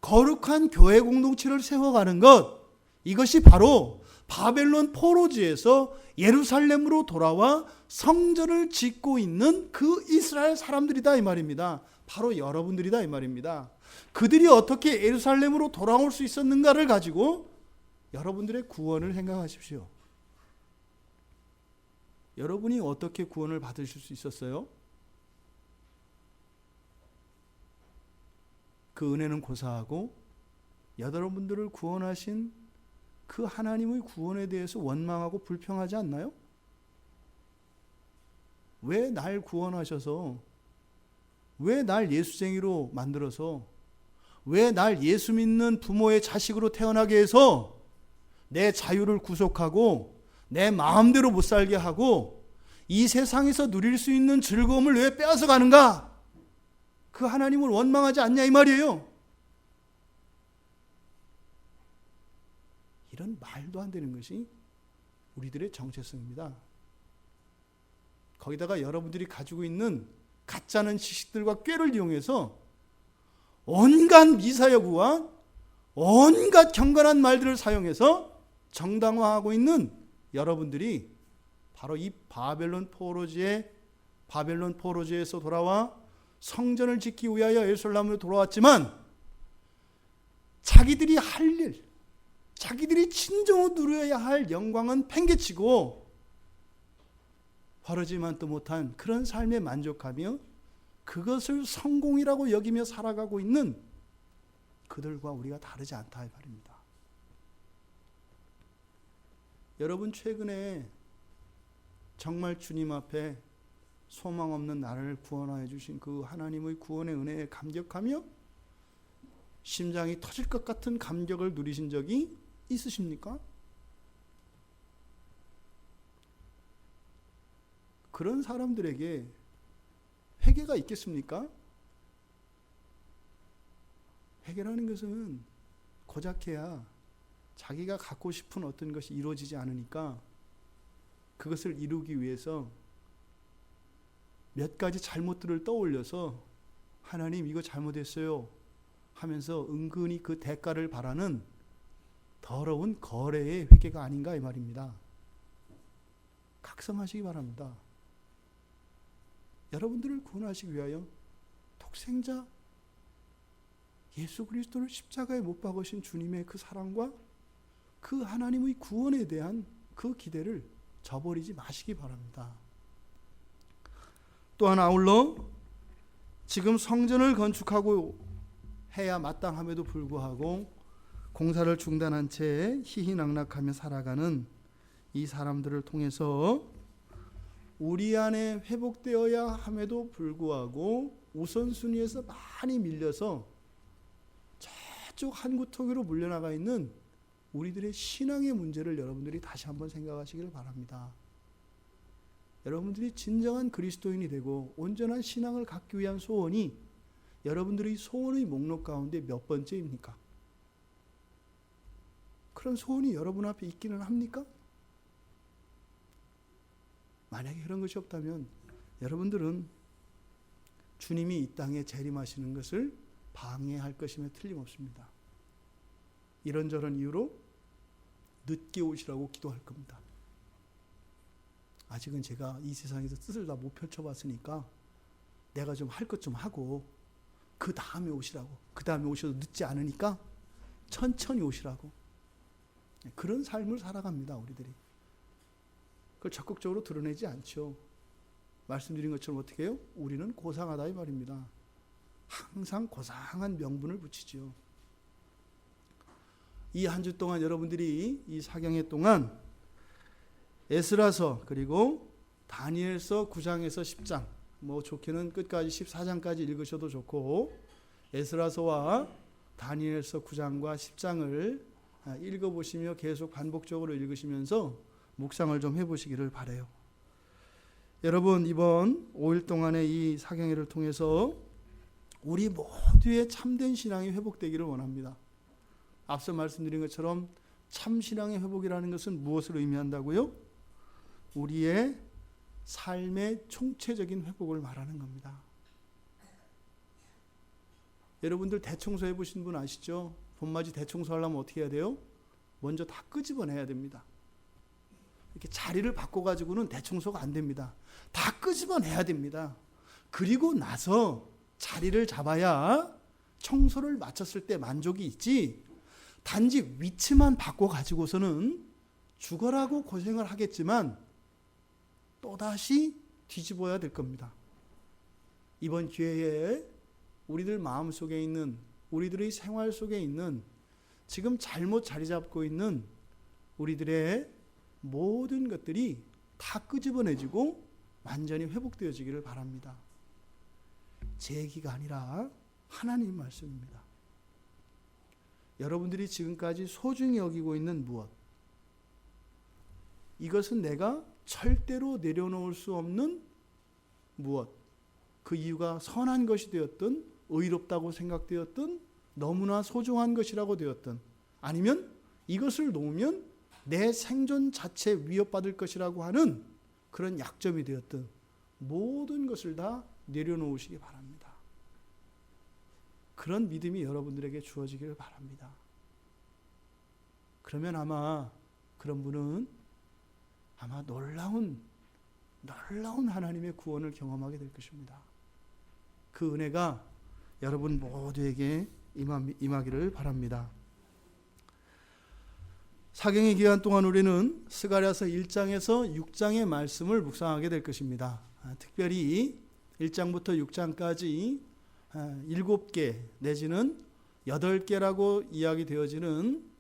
거룩한 교회 공동체를 세워가는 것, 이것이 바로 바벨론 포로지에서 예루살렘으로 돌아와 성전을 짓고 있는 그 이스라엘 사람들이다 이 말입니다. 바로 여러분들이다 이 말입니다. 그들이 어떻게 예루살렘으로 돌아올 수 있었는가를 가지고 여러분들의 구원을 생각하십시오. 여러분이 어떻게 구원을 받으실 수 있었어요? 그 은혜는 고사하고 여러분들을 구원하신 그 하나님의 구원에 대해서 원망하고 불평하지 않나요? 왜 날 구원하셔서, 왜 날 예수쟁이로 만들어서, 왜 날 예수 믿는 부모의 자식으로 태어나게 해서 내 자유를 구속하고 내 마음대로 못 살게 하고 이 세상에서 누릴 수 있는 즐거움을 왜 빼앗아 가는가? 그 하나님을 원망하지 않냐 이 말이에요. 이런 말도 안 되는 것이 우리들의 정체성입니다. 거기다가 여러분들이 가지고 있는 가짜는 지식들과 꾀를 이용해서 온갖 미사여구와 온갖 경건한 말들을 사용해서 정당화하고 있는 여러분들이 바로 이 바벨론 포로지에서 돌아와 성전을 짓기 위하여 예루살렘으로 돌아왔지만 자기들이 할 일, 자기들이 진정으로 누려야 할 영광은 팽개치고 바르지만도 못한 그런 삶에 만족하며 그것을 성공이라고 여기며 살아가고 있는 그들과 우리가 다르지 않다 이 말입니다. 여러분 최근에 정말 주님 앞에 소망 없는 나를 구원하여 주신 그 하나님의 구원의 은혜에 감격하며 심장이 터질 것 같은 감격을 누리신 적이 있으십니까? 그런 사람들에게 회개가 있겠습니까? 회개라는 것은 고작해야 자기가 갖고 싶은 어떤 것이 이루어지지 않으니까 그것을 이루기 위해서 몇 가지 잘못들을 떠올려서 하나님 이거 잘못했어요 하면서 은근히 그 대가를 바라는 더러운 거래의 회개가 아닌가 이 말입니다. 각성하시기 바랍니다. 여러분들을 구원하시기 위하여 독생자 예수 그리스도를 십자가에 못 박으신 주님의 그 사랑과 그 하나님의 구원에 대한 그 기대를 저버리지 마시기 바랍니다. 또한 아울러 지금 성전을 건축하고 해야 마땅함에도 불구하고 공사를 중단한 채 희희낙낙하며 살아가는 이 사람들을 통해서 우리 안에 회복되어야 함에도 불구하고 우선순위에서 많이 밀려서 저쪽 한 구토기로 물려나가 있는 우리들의 신앙의 문제를 여러분들이 다시 한번 생각하시길 바랍니다. 여러분들이 진정한 그리스도인이 되고 온전한 신앙을 갖기 위한 소원이 여러분들의 소원의 목록 가운데 몇 번째입니까? 그런 소원이 여러분 앞에 있기는 합니까? 만약에 그런 것이 없다면 여러분들은 주님이 이 땅에 재림하시는 것을 방해할 것임에 틀림없습니다. 이런저런 이유로 늦게 오시라고 기도할 겁니다. 아직은 제가 이 세상에서 뜻을 다 못 펼쳐봤으니까 내가 좀 할 것 좀 하고 그 다음에 오시라고, 그 다음에 오셔도 늦지 않으니까 천천히 오시라고, 그런 삶을 살아갑니다. 우리들이 그걸 적극적으로 드러내지 않죠. 말씀드린 것처럼 어떻게 해요? 우리는 고상하다 이 말입니다. 항상 고상한 명분을 붙이죠. 이 한 주 동안 여러분들이 이 사경회 동안 에스라서 그리고 다니엘서 9장에서 10장, 뭐 좋게는 끝까지 14장까지 읽으셔도 좋고, 에스라서와 다니엘서 9장과 10장을 읽어보시며 계속 반복적으로 읽으시면서 묵상을 좀 해보시기를 바라요. 여러분, 이번 5일 동안의 이 사경회를 통해서 우리 모두의 참된 신앙이 회복되기를 원합니다. 앞서 말씀드린 것처럼 참 신앙의 회복이라는 것은 무엇을 의미한다고요? 우리의 삶의 총체적인 회복을 말하는 겁니다. 여러분들 대청소 해보신 분 아시죠? 봄맞이 대청소 하려면 어떻게 해야 돼요? 먼저 다 끄집어내야 됩니다. 이렇게 자리를 바꿔가지고는 대청소가 안 됩니다. 다 끄집어내야 됩니다. 그리고 나서 자리를 잡아야 청소를 마쳤을 때 만족이 있지, 단지 위치만 바꿔가지고서는 죽어라고 고생을 하겠지만 또다시 뒤집어야 될 겁니다. 이번 기회에 우리들 마음속에 있는, 우리들의 생활 속에 있는 지금 잘못 자리 잡고 있는 우리들의 모든 것들이 다 끄집어내지고 완전히 회복되어지기를 바랍니다. 제 얘기가 아니라 하나님 말씀입니다. 여러분들이 지금까지 소중히 여기고 있는 무엇, 이것은 내가 절대로 내려놓을 수 없는 무엇, 그 이유가 선한 것이 되었든 의롭다고 생각되었든 너무나 소중한 것이라고 되었든, 아니면 이것을 놓으면 내 생존 자체 위협받을 것이라고 하는 그런 약점이 되었든 모든 것을 다 내려놓으시기 바랍니다. 그런 믿음이 여러분들에게 주어지기를 바랍니다. 그러면 아마 그런 분은 아마 놀라운 하나님의 구원을 경험하게 될 것입니다. 그 은혜가 여러분 모두에게 임하기를 바랍니다. 사경의 기간 동안 우리는 스가랴서 1장에서 6장의 말씀을 묵상하게 될 것입니다. 특별히 1장부터 6장까지 7개 내지는 8개라고 이야기되어지는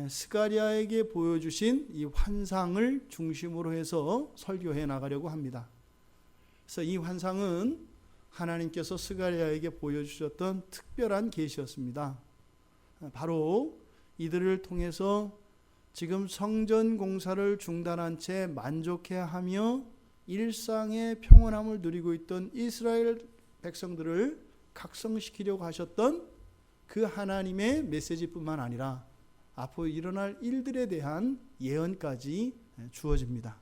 스가랴에게 보여주신 이 환상을 중심으로 해서 설교해 나가려고 합니다. 그래서 이 환상은 하나님께서 스가랴에게 보여주셨던 특별한 계시였습니다. 바로 이들을 통해서 지금 성전 공사를 중단한 채 만족해하며 일상의 평온함을 누리고 있던 이스라엘 백성들을 각성시키려고 하셨던 그 하나님의 메시지뿐만 아니라 앞으로 일어날 일들에 대한 예언까지 주어집니다.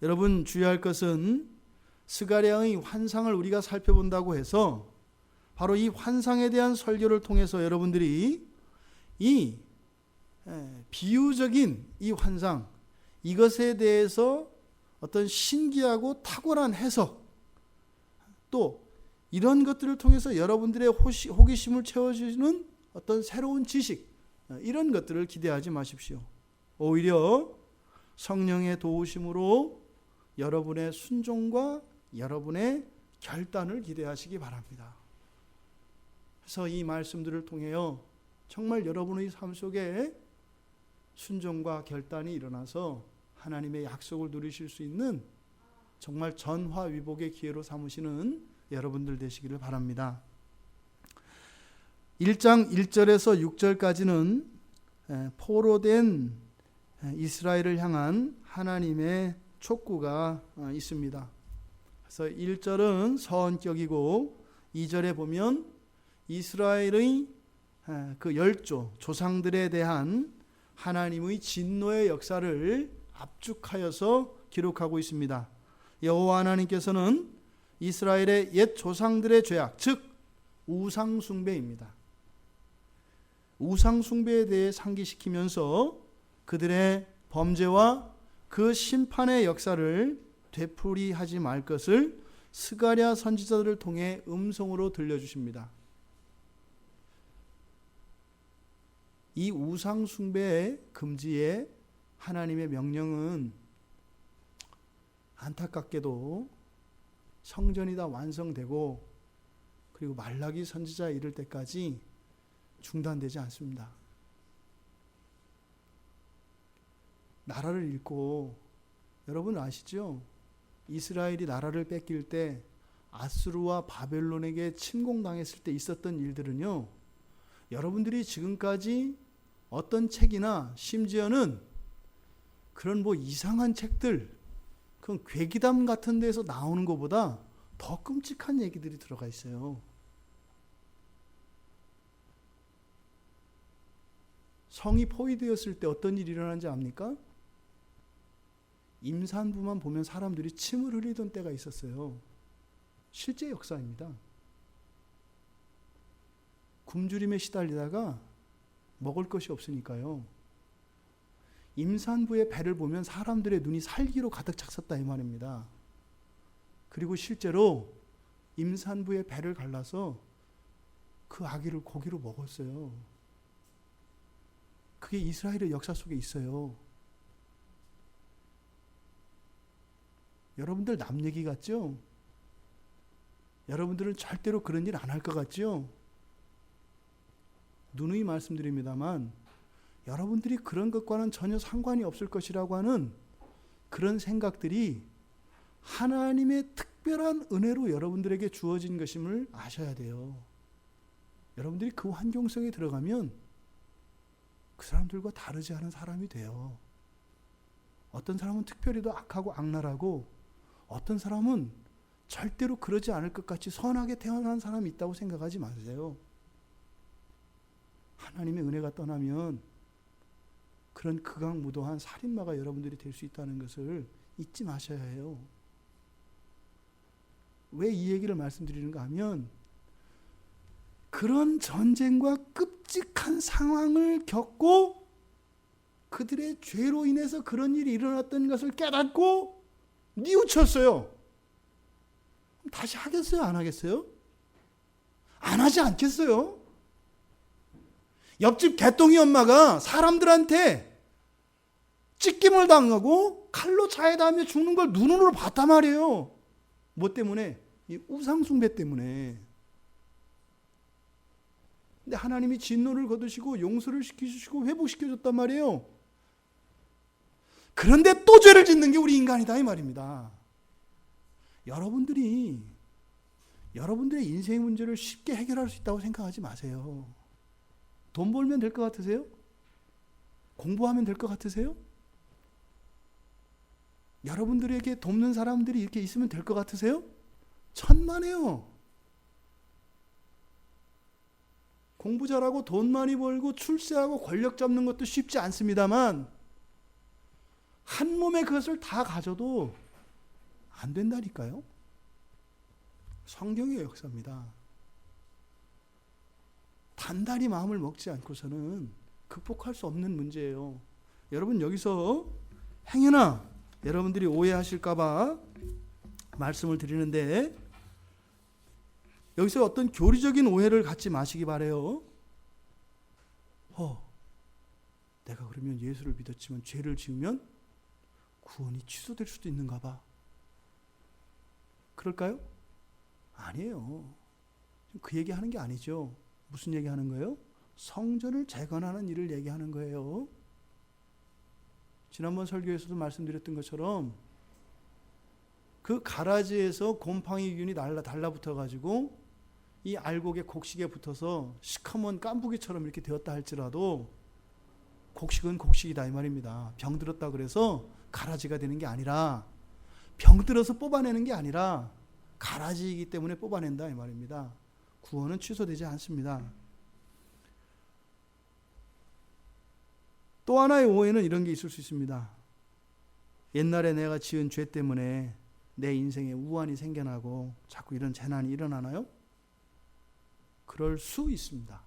여러분, 주의할 것은 스가랴의 환상을 우리가 살펴본다고 해서 바로 이 환상에 대한 설교를 통해서 여러분들이 이 비유적인 이 환상, 이것에 대해서 어떤 신기하고 탁월한 해석, 또 이런 것들을 통해서 여러분들의 호기심을 채워주는 어떤 새로운 지식, 이런 것들을 기대하지 마십시오. 오히려 성령의 도우심으로 여러분의 순종과 여러분의 결단을 기대하시기 바랍니다. 그래서 이 말씀들을 통하여 정말 여러분의 삶 속에 순종과 결단이 일어나서 하나님의 약속을 누리실 수 있는 정말 전화위복의 기회로 삼으시는 여러분들 되시기를 바랍니다. 1장 1절에서 6절까지는 포로된 이스라엘을 향한 하나님의 촉구가 있습니다. 그래서 1절은 서원격이고 2절에 보면 이스라엘의 그 열조 조상들에 대한 하나님의 진노의 역사를 압축하여서 기록하고 있습니다. 여호와 하나님께서는 이스라엘의 옛 조상들의 죄악, 즉 우상 숭배입니다. 우상 숭배에 대해 상기시키면서 그들의 범죄와 그 심판의 역사를 되풀이하지 말 것을 스가랴 선지자들을 통해 음성으로 들려주십니다. 이 우상 숭배의 금지에 하나님의 명령은 안타깝게도 성전이 다 완성되고 그리고 말라기 선지자에 이를 때까지 중단되지 않습니다. 나라를 잃고, 여러분 아시죠? 이스라엘이 나라를 뺏길 때 아수르와 바벨론에게 침공당했을 때 있었던 일들은요, 여러분들이 지금까지 어떤 책이나 심지어는 그런 이상한 책들, 그런 괴기담 같은 데서 나오는 것보다 더 끔찍한 얘기들이 들어가 있어요. 성이 포위되었을 때 어떤 일이 일어난지 압니까? 임산부만 보면 사람들이 침을 흘리던 때가 있었어요. 실제 역사입니다. 굶주림에 시달리다가 먹을 것이 없으니까요. 임산부의 배를 보면 사람들의 눈이 살기로 가득 찼었다 이 말입니다. 그리고 실제로 임산부의 배를 갈라서 그 아기를 고기로 먹었어요. 그게 이스라엘의 역사 속에 있어요. 여러분들 남 얘기 같죠? 여러분들은 절대로 그런 일 안 할 것 같죠? 누누이 말씀드립니다만 여러분들이 그런 것과는 전혀 상관이 없을 것이라고 하는 그런 생각들이 하나님의 특별한 은혜로 여러분들에게 주어진 것임을 아셔야 돼요. 여러분들이 그 환경 속에 들어가면 그 사람들과 다르지 않은 사람이 돼요. 어떤 사람은 특별히 더 악하고 악랄하고 어떤 사람은 절대로 그러지 않을 것 같이 선하게 태어난 사람이 있다고 생각하지 마세요. 하나님의 은혜가 떠나면 그런 극악무도한 살인마가 여러분들이 될 수 있다는 것을 잊지 마셔야 해요. 왜 이 얘기를 말씀드리는가 하면 그런 전쟁과 끔찍한 상황을 겪고 그들의 죄로 인해서 그런 일이 일어났던 것을 깨닫고 뉘우쳤어요. 다시 하겠어요? 안 하겠어요? 안 하지 않겠어요? 옆집 개똥이 엄마가 사람들한테 찢김을 당하고 칼로 차에닿으며 죽는 걸 눈으로 봤단 말이에요. 뭐 때문에? 이 우상숭배 때문에. 근데 하나님이 진노를 거두시고 용서를 시키시고 회복시켜줬단 말이에요. 그런데 또 죄를 짓는 게 우리 인간이다 이 말입니다. 여러분들의 인생의 문제를 쉽게 해결할 수 있다고 생각하지 마세요. 돈 벌면 될 것 같으세요? 공부하면 될 것 같으세요? 여러분들에게 돕는 사람들이 이렇게 있으면 될 것 같으세요? 천만에요. 공부 잘하고 돈 많이 벌고 출세하고 권력 잡는 것도 쉽지 않습니다만 한 몸에 그것을 다 가져도 안 된다니까요. 성경의 역사입니다. 단단히 마음을 먹지 않고서는 극복할 수 없는 문제예요. 여러분 여기서 행여나 여러분들이 오해하실까 봐 말씀을 드리는데 여기서 어떤 교리적인 오해를 갖지 마시기 바래요. 내가 그러면 예수를 믿었지만 죄를 지으면 구원이 취소될 수도 있는가 봐. 그럴까요? 아니에요. 그 얘기하는 게 아니죠. 무슨 얘기하는 거예요? 성전을 재건하는 일을 얘기하는 거예요. 지난번 설교에서도 말씀드렸던 것처럼 그 가라지에서 곰팡이균이 달라붙어가지고 이 알곡의 곡식에 붙어서 시커먼 깐부기처럼 이렇게 되었다 할지라도 곡식은 곡식이다 이 말입니다. 병들었다 그래서 가라지가 되는 게 아니라, 병들어서 뽑아내는 게 아니라 가라지이기 때문에 뽑아낸다 이 말입니다. 구원은 취소되지 않습니다. 또 하나의 오해는 이런 게 있을 수 있습니다. 옛날에 내가 지은 죄 때문에 내 인생에 우환이 생겨나고 자꾸 이런 재난이 일어나나요? 그럴 수 있습니다.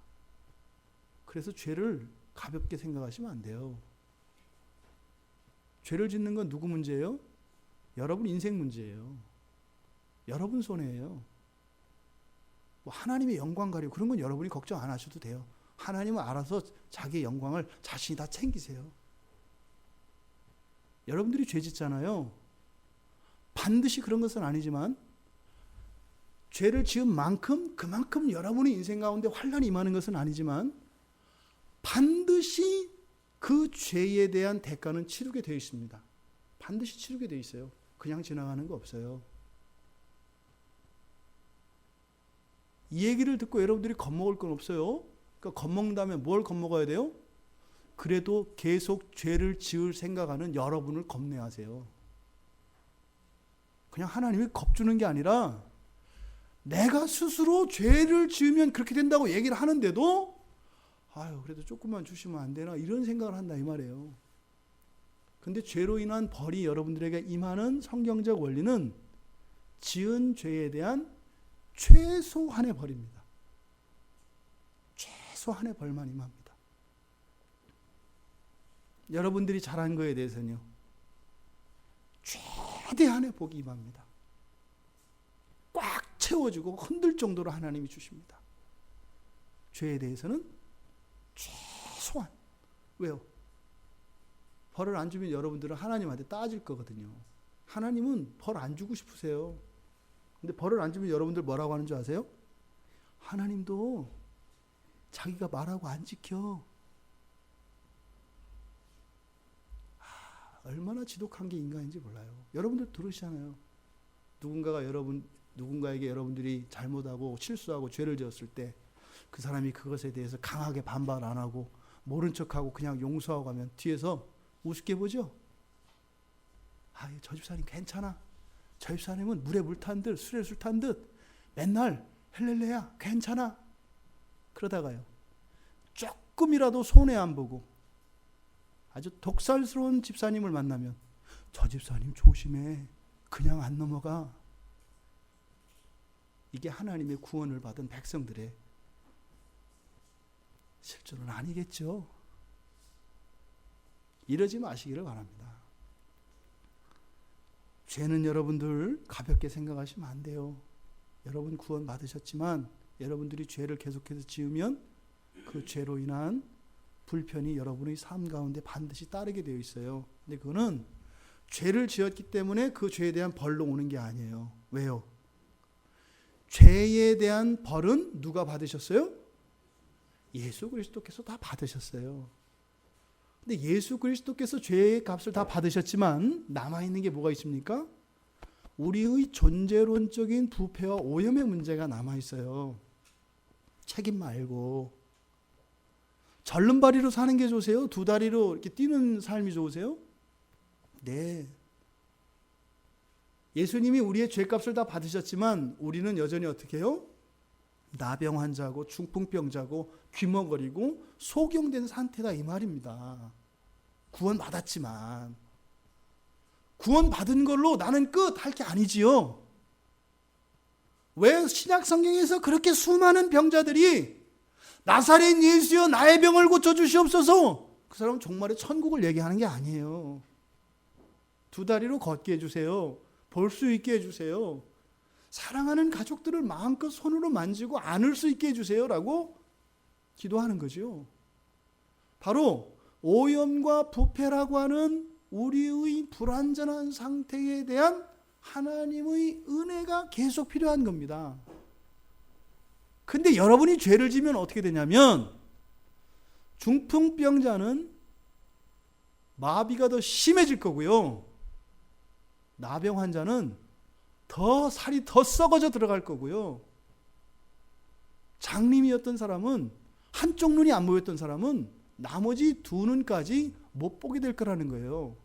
그래서 죄를 가볍게 생각하시면 안 돼요. 죄를 짓는 건 누구 문제예요? 여러분 인생 문제예요. 여러분 손해예요. 뭐 하나님의 영광 가리고 그런 건 여러분이 걱정 안 하셔도 돼요. 하나님은 알아서 자기의 영광을 자신이 다 챙기세요. 여러분들이 죄 짓잖아요. 반드시 그런 것은 아니지만 죄를 지은 만큼 그만큼 여러분의 인생 가운데 환난이 임하는 것은 아니지만 반드시 그 죄에 대한 대가는 치르게 되어 있습니다. 반드시 치르게 되어 있어요. 그냥 지나가는 거 없어요. 이 얘기를 듣고 여러분들이 겁먹을 건 없어요. 그러니까 겁먹는다면 뭘 겁먹어야 돼요? 그래도 계속 죄를 지을 생각하는 여러분을 겁내하세요. 그냥 하나님이 겁주는 게 아니라 내가 스스로 죄를 지으면 그렇게 된다고 얘기를 하는데도 아유 그래도 조금만 주시면 안 되나 이런 생각을 한다 이 말이에요. 근데 죄로 인한 벌이 여러분들에게 임하는 성경적 원리는 지은 죄에 대한 최소한의 벌입니다. 최소한의 벌만 임합니다. 여러분들이 잘한 거에 대해서는요. 최대한의 복이 임합니다. 꽉 채워주고 흔들 정도로 하나님이 주십니다. 죄에 대해서는 최소한. 왜요? 벌을 안 주면 여러분들은 하나님한테 따질 거거든요. 하나님은 벌 안 주고 싶으세요. 근데 벌을 안 주면 여러분들 뭐라고 하는 줄 아세요? 하나님도 자기가 말하고 안 지켜. 얼마나 지독한 게 인간인지 몰라요. 여러분들 들으시잖아요. 누군가에게 여러분들이 잘못하고 실수하고 죄를 지었을 때 그 사람이 그것에 대해서 강하게 반발 안 하고 모른 척하고 그냥 용서하고 가면 뒤에서 우습게 보죠. 아, 저 집사님 괜찮아. 저 집사님은 물에 물 탄 듯 술에 술 탄 듯 맨날 헬렐레야 괜찮아. 그러다가요. 조금이라도 손해 안 보고 아주 독살스러운 집사님을 만나면 저 집사님 조심해. 그냥 안 넘어가. 이게 하나님의 구원을 받은 백성들의 실존은 아니겠죠. 이러지 마시기를 바랍니다. 죄는 여러분들 가볍게 생각하시면 안 돼요. 여러분 구원 받으셨지만 여러분들이 죄를 계속해서 지으면 그 죄로 인한 불편이 여러분의 삶 가운데 반드시 따르게 되어 있어요. 근데 그거는 죄를 지었기 때문에 그 죄에 대한 벌로 오는 게 아니에요. 왜요? 죄에 대한 벌은 누가 받으셨어요? 예수 그리스도께서 다 받으셨어요. 근데 예수 그리스도께서 죄의 값을 다 받으셨지만 남아있는 게 뭐가 있습니까? 우리의 존재론적인 부패와 오염의 문제가 남아있어요. 책임 말고. 절름발이로 사는 게 좋으세요? 두 다리로 이렇게 뛰는 삶이 좋으세요? 네. 예수님이 우리의 죄값을 다 받으셨지만 우리는 여전히 어떻게 해요? 나병 환자고 중풍병자고 귀머거리고 소경된 상태다 이 말입니다. 구원 받았지만 구원 받은 걸로 나는 끝 할 게 아니지요. 왜 신약 성경에서 그렇게 수많은 병자들이 나사렛 예수여 나의 병을 고쳐주시옵소서 그 사람은 종말의 천국을 얘기하는 게 아니에요. 두 다리로 걷게 해주세요. 볼 수 있게 해주세요. 사랑하는 가족들을 마음껏 손으로 만지고 안을 수 있게 해주세요 라고 기도하는 거죠. 바로 오염과 부패라고 하는 우리의 불완전한 상태에 대한 하나님의 은혜가 계속 필요한 겁니다. 근데 여러분이 죄를 지면 어떻게 되냐면 중풍병자는 마비가 더 심해질 거고요. 나병 환자는 살이 더 썩어져 들어갈 거고요. 장님이었던 사람은 한쪽 눈이 안 보였던 사람은 나머지 두 눈까지 못 보게 될 거라는 거예요.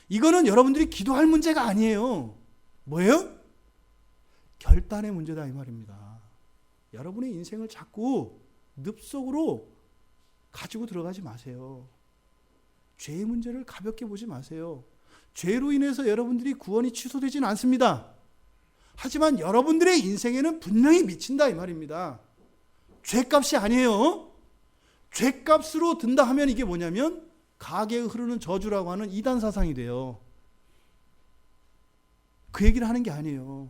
이거는 여러분들이 기도할 문제가 아니에요. 뭐예요? 결단의 문제다 이 말입니다. 여러분의 인생을 자꾸 늪속으로 가지고 들어가지 마세요. 죄의 문제를 가볍게 보지 마세요. 죄로 인해서 여러분들이 구원이 취소되지는 않습니다. 하지만 여러분들의 인생에는 분명히 미친다 이 말입니다. 죄값이 아니에요. 죄값으로 든다 하면 이게 뭐냐면 가게에 흐르는 저주라고 하는 이단 사상이 돼요. 그 얘기를 하는 게 아니에요.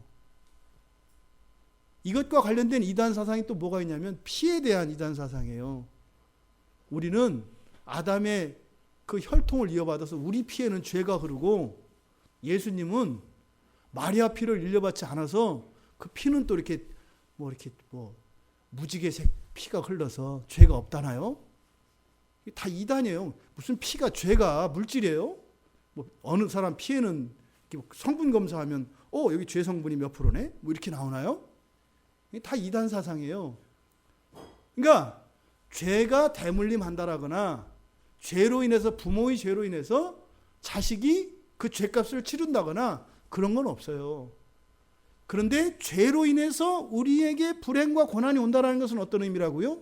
이것과 관련된 이단 사상이 또 뭐가 있냐면 피에 대한 이단 사상이에요. 우리는 아담의 그 혈통을 이어받아서 우리 피에는 죄가 흐르고 예수님은 마리아 피를 일려받지 않아서 그 피는 또 이렇게 무지개색 피가 흘러서 죄가 없다나요? 다 이단이에요. 무슨 피가 죄가 물질이에요? 뭐 어느 사람 피에는 성분 검사하면 여기 죄 성분이 몇 프로네? 뭐 이렇게 나오나요? 다 이단 사상이에요. 그러니까 죄가 대물림한다라거나 죄로 인해서 부모의 죄로 인해서 자식이 그 죄값을 치른다거나 그런 건 없어요. 그런데 죄로 인해서 우리에게 불행과 고난이 온다는 것은 어떤 의미라고요?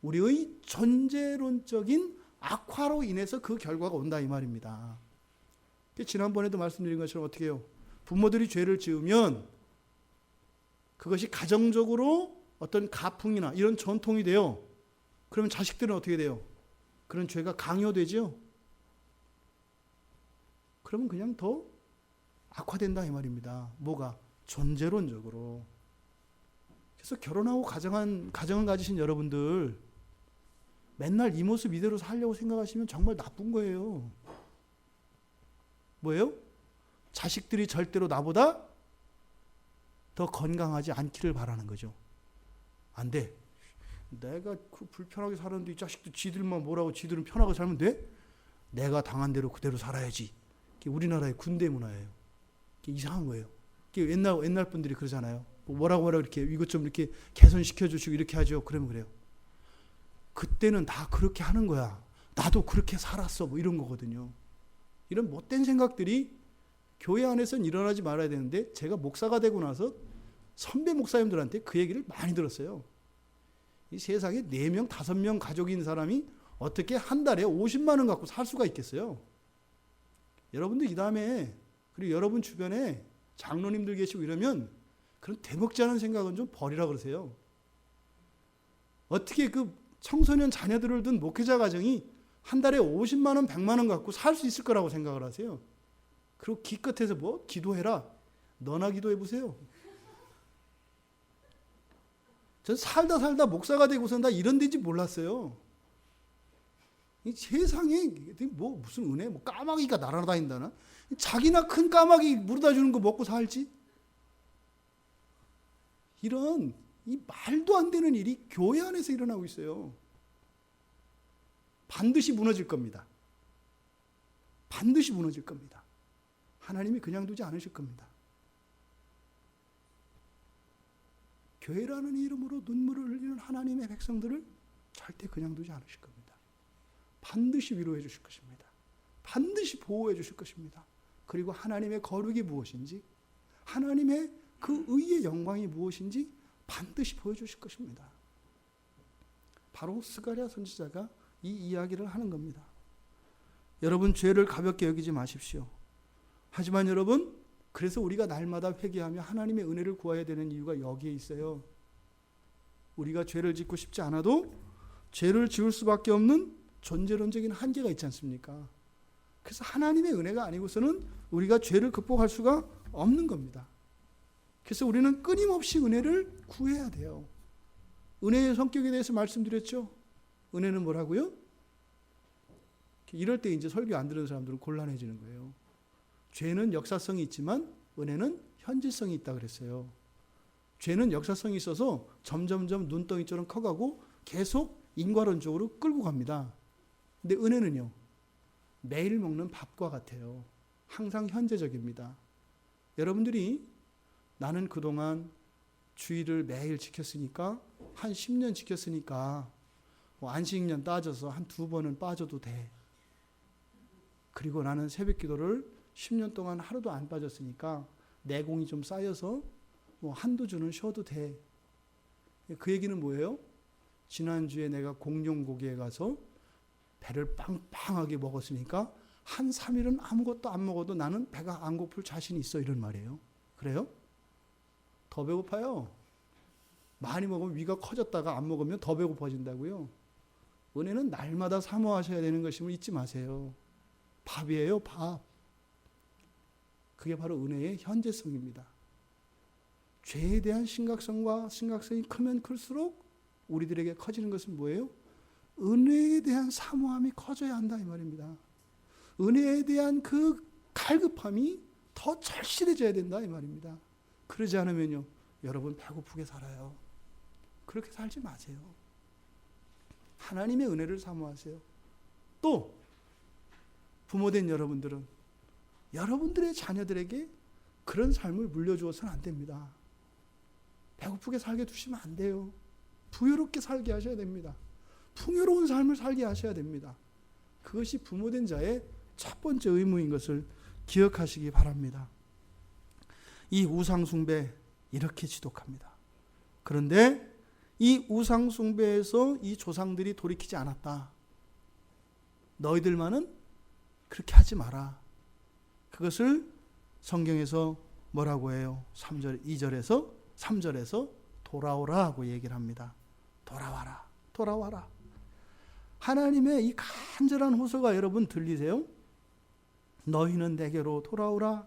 우리의 존재론적인 악화로 인해서 그 결과가 온다 이 말입니다. 지난번에도 말씀드린 것처럼 어떻게 해요? 부모들이 죄를 지으면 그것이 가정적으로 어떤 가풍이나 이런 전통이 돼요. 그러면 자식들은 어떻게 돼요? 그런 죄가 강요되죠. 그러면 그냥 더 악화된다 이 말입니다. 뭐가? 존재론적으로. 그래서 결혼하고 가정을 가지신 여러분들 맨날 이 모습 이대로 살려고 생각하시면 정말 나쁜 거예요. 뭐예요? 자식들이 절대로 나보다 더 건강하지 않기를 바라는 거죠. 안 돼. 내가 그 불편하게 살았는데 이 자식도 지들만 뭐라고 지들은 편하게 살면 돼? 내가 당한 대로 그대로 살아야지. 이게 우리나라의 군대 문화예요. 이게 이상한 거예요. 이게 옛날 분들이 그러잖아요. 뭐라고 이렇게 이것 좀 이렇게 개선시켜 주시고 이렇게 하죠. 그러면 그래요. 그때는 다 그렇게 하는 거야. 나도 그렇게 살았어. 뭐 이런 거거든요. 이런 못된 생각들이 교회 안에서는 일어나지 말아야 되는데 제가 목사가 되고 나서 선배 목사님들한테 그 얘기를 많이 들었어요. 이 세상에 4명, 5명 가족이 있는 사람이 어떻게 한 달에 50만 원 갖고 살 수가 있겠어요? 여러분들 이 다음에 그리고 여러분 주변에 장로님들 계시고 이러면 그런 대먹지 않은 생각은 좀 버리라 그러세요. 어떻게 그 청소년 자녀들을 둔 목회자 가정이 한 달에 50만 원, 100만 원 갖고 살 수 있을 거라고 생각을 하세요? 그리고 기껏해서 뭐 기도해라. 너나 기도해 보세요. 전 살다 목사가 되고서 나 이런 데인지 몰랐어요. 이 세상에 뭐 무슨 은혜, 뭐 까마귀가 날아다닌다나? 자기나 큰 까마귀 물어다 주는 거 먹고 살지? 이런 이 말도 안 되는 일이 교회 안에서 일어나고 있어요. 반드시 무너질 겁니다. 반드시 무너질 겁니다. 하나님이 그냥 두지 않으실 겁니다. 교회라는 이름으로 눈물을 흘리는 하나님의 백성들을 절대 그냥 두지 않으실 겁니다. 반드시 위로해 주실 것입니다. 반드시 보호해 주실 것입니다. 그리고 하나님의 거룩이 무엇인지, 하나님의 그 의의 영광이 무엇인지 반드시 보여주실 것입니다. 바로 스가랴 선지자가 이 이야기를 하는 겁니다. 여러분 죄를 가볍게 여기지 마십시오. 하지만 여러분 그래서 우리가 날마다 회개하며 하나님의 은혜를 구해야 되는 이유가 여기에 있어요. 우리가 죄를 짓고 싶지 않아도 죄를 지을 수밖에 없는 존재론적인 한계가 있지 않습니까? 그래서 하나님의 은혜가 아니고서는 우리가 죄를 극복할 수가 없는 겁니다. 그래서 우리는 끊임없이 은혜를 구해야 돼요. 은혜의 성격에 대해서 말씀드렸죠. 은혜는 뭐라고요? 이럴 때 이제 설교 안 들은 사람들은 곤란해지는 거예요. 죄는 역사성이 있지만 은혜는 현재성이 있다 그랬어요. 죄는 역사성이 있어서 점점점 눈덩이처럼 커가고 계속 인과론적으로 끌고 갑니다. 근데 은혜는요, 매일 먹는 밥과 같아요. 항상 현재적입니다. 여러분들이 나는 그동안 주의를 매일 지켰으니까 한 10년 지켰으니까 안식년 따져서 한 2번은 빠져도 돼. 그리고 나는 새벽 기도를 10년 동안 하루도 안 빠졌으니까 내공이 좀 쌓여서 한두 주는 쉬어도 돼. 그 얘기는 뭐예요? 지난주에 내가 공룡고기에 가서 배를 빵빵하게 먹었으니까 한 3일은 아무것도 안 먹어도 나는 배가 안 고플 자신이 있어, 이런 말이에요. 그래요? 더 배고파요. 많이 먹으면 위가 커졌다가 안 먹으면 더 배고파진다고요. 은혜는 날마다 사모하셔야 되는 것임을 잊지 마세요. 밥이에요, 밥. 그게 바로 은혜의 현재성입니다. 죄에 대한 심각성이 크면 클수록 우리들에게 커지는 것은 뭐예요? 은혜에 대한 사모함이 커져야 한다, 이 말입니다. 은혜에 대한 그 갈급함이 더 절실해져야 된다, 이 말입니다. 그러지 않으면요, 여러분 배고프게 살아요. 그렇게 살지 마세요. 하나님의 은혜를 사모하세요. 또 부모된 여러분들은 여러분들의 자녀들에게 그런 삶을 물려주어서는 안 됩니다. 배고프게 살게 두시면 안 돼요. 부유롭게 살게 하셔야 됩니다. 풍요로운 삶을 살게 하셔야 됩니다. 그것이 부모된 자의 첫 번째 의무인 것을 기억하시기 바랍니다. 이 우상숭배 이렇게 지독합니다. 그런데 이 우상숭배에서 이 조상들이 돌이키지 않았다. 너희들만은 그렇게 하지 마라. 그것을 성경에서 뭐라고 해요? 3절에서 돌아오라 하고 얘기를 합니다. 돌아와라. 돌아와라. 하나님의 이 간절한 호소가 여러분 들리세요? 너희는 내게로 돌아오라.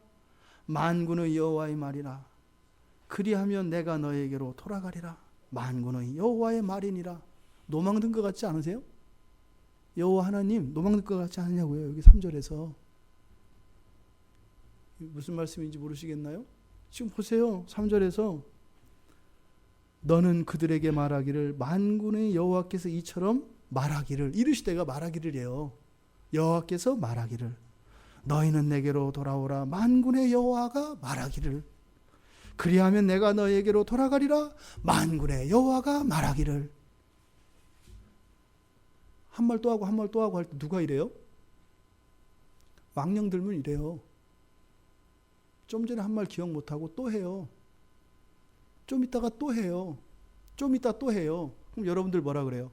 만군의 여호와의 말이라. 그리하면 내가 너에게로 돌아가리라. 만군의 여호와의 말이니라. 노망든 것 같지 않으세요? 여호와 하나님 노망든 것 같지 않냐고요. 여기 3절에서. 무슨 말씀인지 모르시겠나요? 지금 보세요. 3절에서 너는 그들에게 말하기를 만군의 여호와께서 이처럼 말하기를, 이르시되가 말하기를이에요. 여호와께서 말하기를 너희는 내게로 돌아오라. 만군의 여호와가 말하기를 그리하면 내가 너에게로 돌아가리라. 만군의 여호와가 말하기를. 한 말 또 하고 한 말 또 하고 할 때 누가 이래요? 망령 들면 이래요. 좀 전에 한 말 기억 못하고 또 해요. 좀 있다가 또 해요. 좀 있다 또 해요. 그럼 여러분들 뭐라 그래요?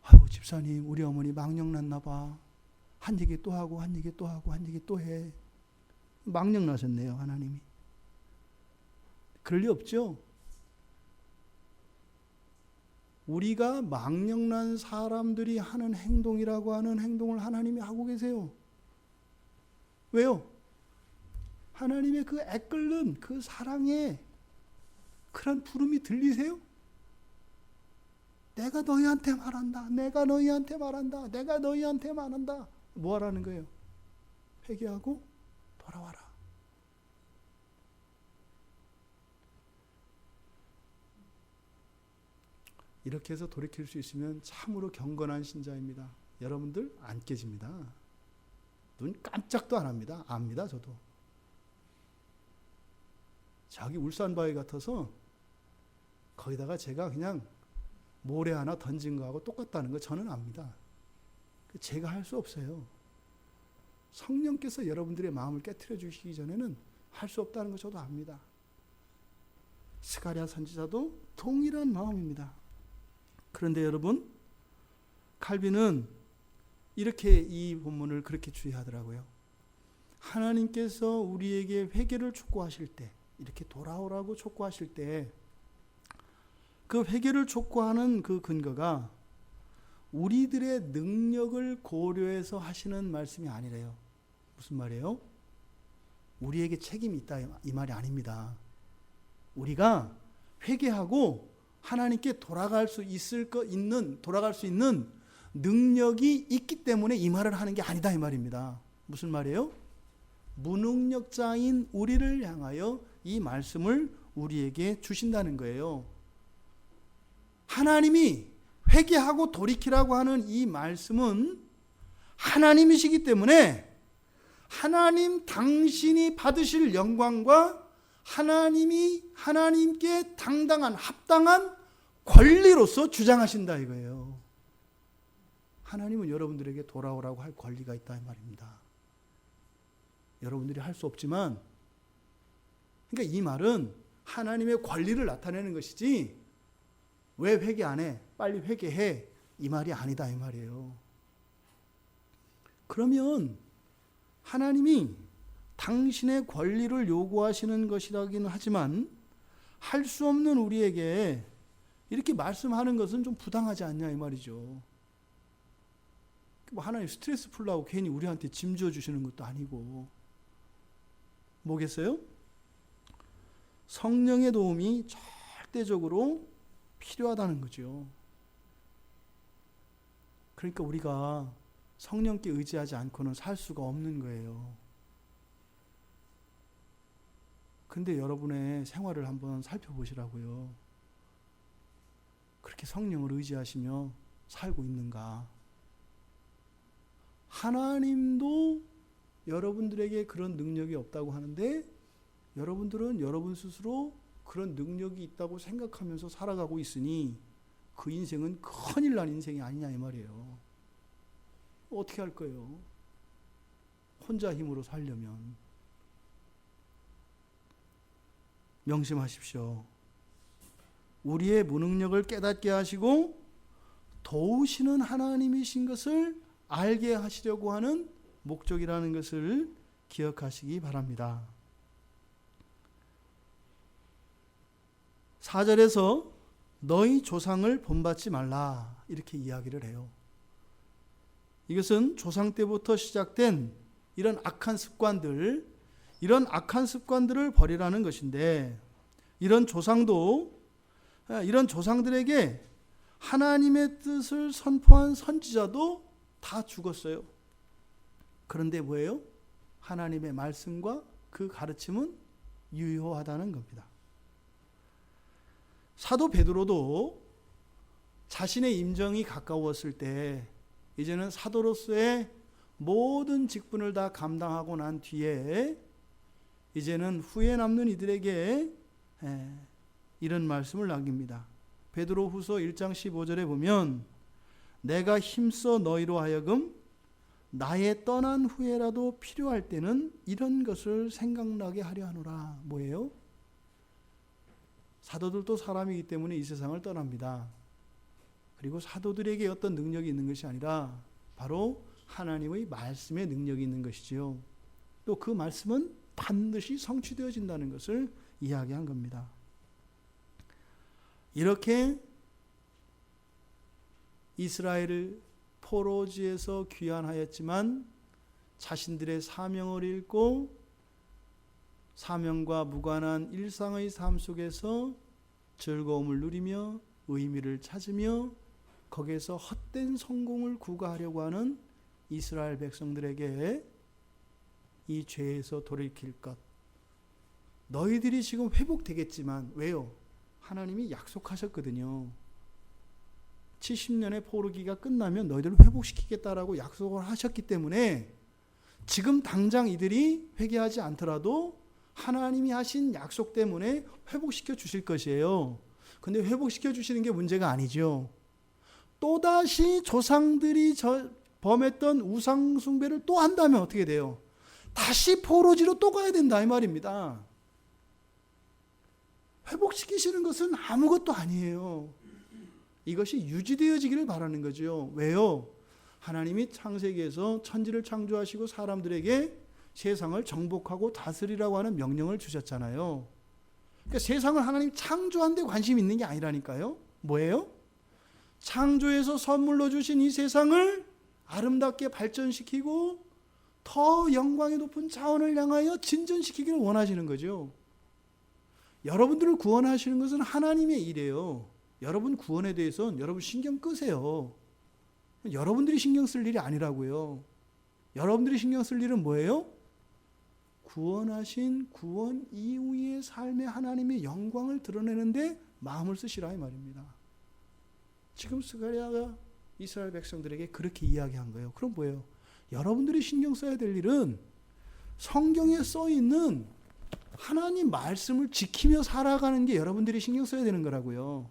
아유 집사님 우리 어머니 망령 났나 봐. 한 얘기 또 하고 한 얘기 또 하고 한 얘기 또 해. 망령 나셨네요, 하나님이. 그럴 리 없죠. 우리가 망령난 사람들이 하는 행동이라고 하는 행동을 하나님이 하고 계세요. 왜요? 하나님의 그 애끓는 그 사랑의 그런 부름이 들리세요? 내가 너희한테 말한다. 내가 너희한테 말한다. 내가 너희한테 말한다. 뭐 하라는 거예요? 회개하고 돌아와라. 이렇게 해서 돌이킬 수 있으면 참으로 경건한 신자입니다. 여러분들 안 깨집니다. 눈 깜짝도 안 합니다. 압니다, 저도. 저기 울산 바위 같아서 거기다가 제가 그냥 모래 하나 던진 거하고 똑같다는 거 저는 압니다. 제가 할 수 없어요. 성령께서 여러분들의 마음을 깨트려 주시기 전에는 할 수 없다는 거 저도 압니다. 스가랴 선지자도 동일한 마음입니다. 그런데 여러분, 칼빈은 이렇게 이 본문을 그렇게 주의하더라고요. 하나님께서 우리에게 회개를 촉구하실 때, 이렇게 돌아오라고 촉구하실 때, 그 회개를 촉구하는 그 근거가 우리들의 능력을 고려해서 하시는 말씀이 아니래요. 무슨 말이에요? 우리에게 책임이 있다 이 말이 아닙니다. 우리가 회개하고 하나님께 돌아갈 수 있는 능력이 있기 때문에 이 말을 하는 게 아니다 이 말입니다. 무슨 말이에요? 무능력자인 우리를 향하여 이 말씀을 우리에게 주신다는 거예요. 하나님이 회개하고 돌이키라고 하는 이 말씀은 하나님이시기 때문에 하나님 당신이 받으실 영광과 하나님께 당당한 합당한 권리로서 주장하신다 이거예요. 하나님은 여러분들에게 돌아오라고 할 권리가 있다 이 말입니다. 여러분들이 할 수 없지만, 그러니까 이 말은 하나님의 권리를 나타내는 것이지 왜 회개 안 해? 빨리 회개해. 이 말이 아니다 이 말이에요. 그러면 하나님이 당신의 권리를 요구하시는 것이라기는 하지만 할 수 없는 우리에게 이렇게 말씀하는 것은 좀 부당하지 않냐 이 말이죠. 뭐 하나님 스트레스 풀라고 괜히 우리한테 짐 지어주시는 것도 아니고 뭐겠어요? 성령의 도움이 절대적으로 필요하다는 거죠. 그러니까 우리가 성령께 의지하지 않고는 살 수가 없는 거예요. 근데 여러분의 생활을 한번 살펴보시라고요. 그렇게 성령을 의지하시며 살고 있는가? 하나님도 여러분들에게 그런 능력이 없다고 하는데 여러분들은 여러분 스스로 그런 능력이 있다고 생각하면서 살아가고 있으니 그 인생은 큰일 난 인생이 아니냐 이 말이에요. 어떻게 할 거예요? 혼자 힘으로 살려면. 명심하십시오. 우리의 무능력을 깨닫게 하시고 도우시는 하나님이신 것을 알게 하시려고 하는 목적이라는 것을 기억하시기 바랍니다. 4절에서 너희 조상을 본받지 말라 이렇게 이야기를 해요. 이것은 조상 때부터 시작된 이런 악한 습관들을 버리라는 것인데 이런 조상들에게 하나님의 뜻을 선포한 선지자도 다 죽었어요. 그런데 뭐예요? 하나님의 말씀과 그 가르침은 유효하다는 겁니다. 사도 베드로도 자신의 임종이 가까웠을 때 이제는 사도로서의 모든 직분을 다 감당하고 난 뒤에 이제는 후에 남는 이들에게 이런 말씀을 남깁니다. 베드로 후서 1장 15절에 보면 내가 힘써 너희로 하여금 나의 떠난 후에라도 필요할 때는 이런 것을 생각나게 하려 하노라. 뭐예요? 사도들도 사람이기 때문에 이 세상을 떠납니다. 그리고 사도들에게 어떤 능력이 있는 것이 아니라 바로 하나님의 말씀의 능력이 있는 것이지요. 또 그 말씀은 반드시 성취되어진다는 것을 이야기한 겁니다. 이렇게 이스라엘을 포로지에서 귀환하였지만 자신들의 사명을 잃고 사명과 무관한 일상의 삶 속에서 즐거움을 누리며 의미를 찾으며 거기에서 헛된 성공을 구가하려고 하는 이스라엘 백성들에게 이 죄에서 돌이킬 것, 너희들이 지금 회복되겠지만 왜요? 하나님이 약속하셨거든요. 70년의 포로기가 끝나면 너희들을 회복시키겠다라고 약속을 하셨기 때문에 지금 당장 이들이 회개하지 않더라도 하나님이 하신 약속 때문에 회복시켜 주실 것이에요. 근데 회복시켜 주시는 게 문제가 아니죠. 또다시 조상들이 범했던 우상 숭배를 또 한다면 어떻게 돼요? 다시 포로지로 또 가야 된다 이 말입니다. 회복시키시는 것은 아무것도 아니에요. 이것이 유지되어지기를 바라는 거죠. 왜요? 하나님이 창세기에서 천지를 창조하시고 사람들에게 세상을 정복하고 다스리라고 하는 명령을 주셨잖아요. 그러니까 세상을 하나님 창조한 데 관심이 있는 게 아니라니까요. 뭐예요? 창조해서 선물로 주신 이 세상을 아름답게 발전시키고 더 영광의 높은 차원을 향하여 진전시키기를 원하시는 거죠. 여러분들을 구원하시는 것은 하나님의 일이에요. 여러분 구원에 대해서는 여러분 신경 끄세요. 여러분들이 신경 쓸 일이 아니라고요. 여러분들이 신경 쓸 일은 뭐예요? 구원하신 구원 이후의 삶의 하나님의 영광을 드러내는데 마음을 쓰시라 이 말입니다. 지금 스가랴가 이스라엘 백성들에게 그렇게 이야기한 거예요. 그럼 뭐예요? 여러분들이 신경 써야 될 일은 성경에 써 있는 하나님 말씀을 지키며 살아가는 게 여러분들이 신경 써야 되는 거라고요.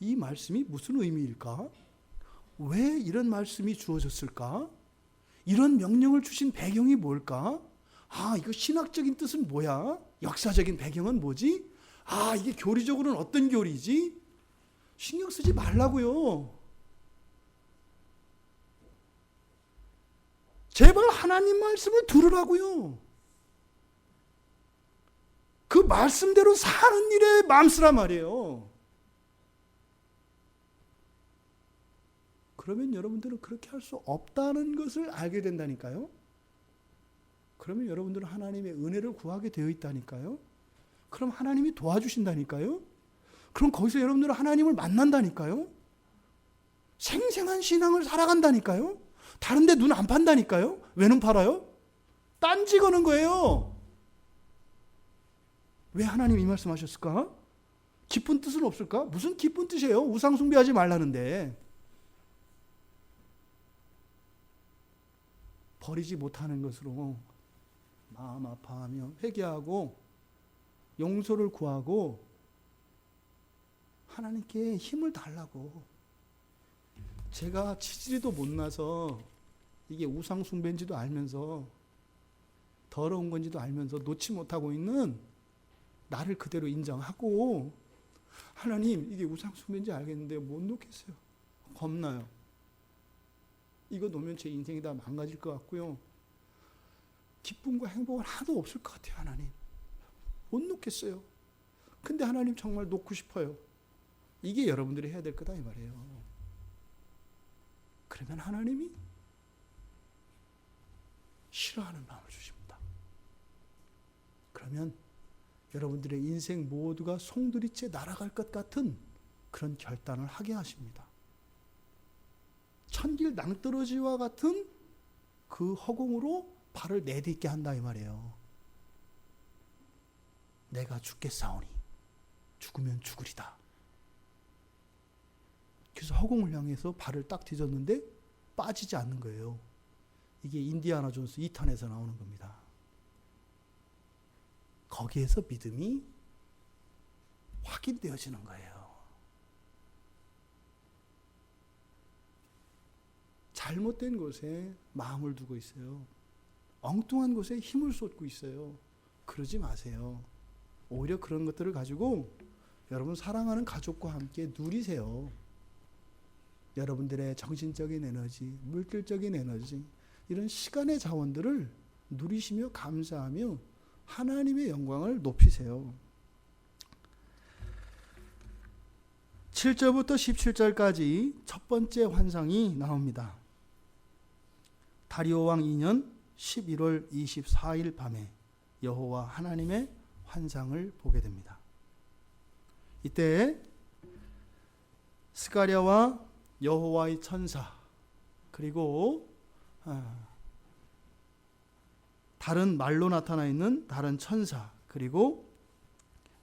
이 말씀이 무슨 의미일까? 왜 이런 말씀이 주어졌을까? 이런 명령을 주신 배경이 뭘까? 이거 신학적인 뜻은 뭐야? 역사적인 배경은 뭐지? 이게 교리적으로는 어떤 교리지? 신경 쓰지 말라고요. 제발 하나님 말씀을 들으라고요. 그 말씀대로 사는 일에 맘쓰란 말이에요. 그러면 여러분들은 그렇게 할 수 없다는 것을 알게 된다니까요. 그러면 여러분들은 하나님의 은혜를 구하게 되어 있다니까요. 그럼 하나님이 도와주신다니까요. 그럼 거기서 여러분들은 하나님을 만난다니까요. 생생한 신앙을 살아간다니까요. 다른 데 눈 안 판다니까요. 왜 눈 팔아요? 딴지 거는 거예요. 왜 하나님이 이 말씀하셨을까? 기쁜 뜻은 없을까? 무슨 기쁜 뜻이에요? 우상 숭배하지 말라는데. 버리지 못하는 것으로 마음 아파하며 회개하고 용서를 구하고 하나님께 힘을 달라고. 제가 치질이도 못 나서 이게 우상 숭배인지도 알면서 더러운 건지도 알면서 놓지 못하고 있는 나를 그대로 인정하고, 하나님 이게 우상 숭배인지 알겠는데 못 놓겠어요. 겁나요. 이거 놓으면 제 인생이 다 망가질 것 같고요. 기쁨과 행복은 하나도 없을 것 같아요. 하나님 못 놓겠어요. 근데 하나님 정말 놓고 싶어요. 이게 여러분들이 해야 될 거다 이 말이에요. 그러면 하나님이 싫어하는 마음을 주십니다. 그러면 여러분들의 인생 모두가 송두리째 날아갈 것 같은 그런 결단을 하게 하십니다. 천길 낭떠러지와 같은 그 허공으로 발을 내딛게 한다 이 말이에요. 내가 죽겠사오니 죽으면 죽으리다. 그래서 허공을 향해서 발을 딱 디뎠는데 빠지지 않는 거예요. 이게 인디아나 존스 2탄에서 나오는 겁니다. 거기에서 믿음이 확인되어지는 거예요. 잘못된 곳에 마음을 두고 있어요. 엉뚱한 곳에 힘을 쏟고 있어요. 그러지 마세요. 오히려 그런 것들을 가지고 여러분 사랑하는 가족과 함께 누리세요. 여러분들의 정신적인 에너지, 물질적인 에너지, 이런 시간의 자원들을 누리시며 감사하며 하나님의 영광을 높이세요. 7절부터 17절까지 첫 번째 환상이 나옵니다. 다리오 왕 2년 11월 24일 밤에 여호와 하나님의 환상을 보게 됩니다. 이때 스가랴와 여호와의 천사, 그리고 다른 말로 나타나 있는 다른 천사, 그리고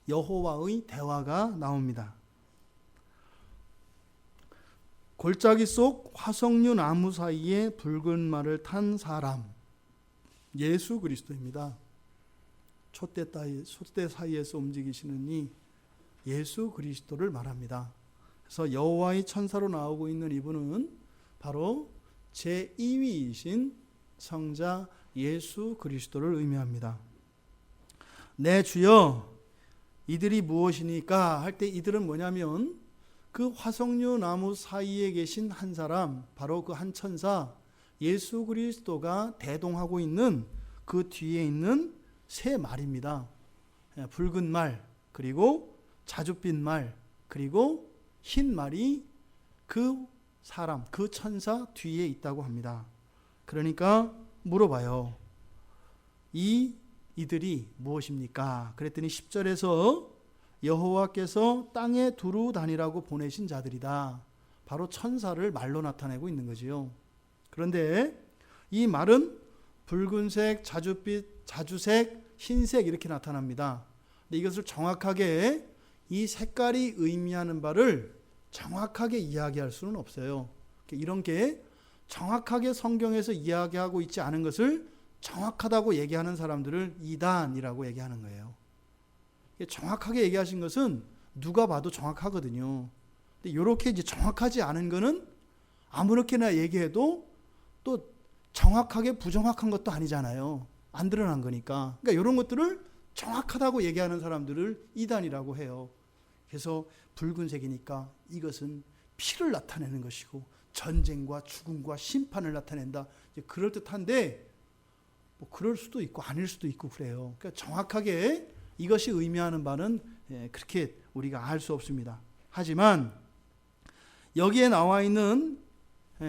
여호와의 대화가 나옵니다. 골짜기 속 화석류 나무 사이에 붉은 말을 탄 사람, 예수 그리스도입니다. 촛대 사이에서 움직이시는 이 예수 그리스도를 말합니다. 그래서 여호와의 천사로 나오고 있는 이분은 바로 제2위이신 성자 예수 그리스도를 의미합니다. 내 주여 이들이 무엇이니까 할 때 이들은 뭐냐면 그 화석류 나무 사이에 계신 한 사람, 바로 그 한 천사 예수 그리스도가 대동하고 있는 그 뒤에 있는 세 말입니다. 붉은 말, 그리고 자줏빛 말, 그리고 흰 말이 그 사람, 그 천사 뒤에 있다고 합니다. 그러니까 물어봐요. 이들이 무엇입니까? 그랬더니 10절에서 여호와께서 땅에 두루 다니라고 보내신 자들이다. 바로 천사를 말로 나타내고 있는 거지요. 그런데 이 말은 붉은색, 자줏빛, 자주색, 흰색 이렇게 나타납니다. 근데 이것을 정확하게 이 색깔이 의미하는 바를 정확하게 이야기할 수는 없어요. 이런 게 정확하게 성경에서 이야기하고 있지 않은 것을 정확하다고 얘기하는 사람들을 이단이라고 얘기하는 거예요. 정확하게 얘기하신 것은 누가 봐도 정확하거든요. 근데 이렇게 이제 정확하지 않은 거는 아무렇게나 얘기해도 또 정확하게 부정확한 것도 아니잖아요. 안 드러난 거니까. 그러니까 이런 것들을 정확하다고 얘기하는 사람들을 이단이라고 해요. 그래서 붉은색이니까 이것은 피를 나타내는 것이고 전쟁과 죽음과 심판을 나타낸다. 이제 그럴듯한데 뭐 그럴 수도 있고 아닐 수도 있고 그래요. 그러니까 정확하게 이것이 의미하는 바는 그렇게 우리가 알 수 없습니다. 하지만 여기에 나와 있는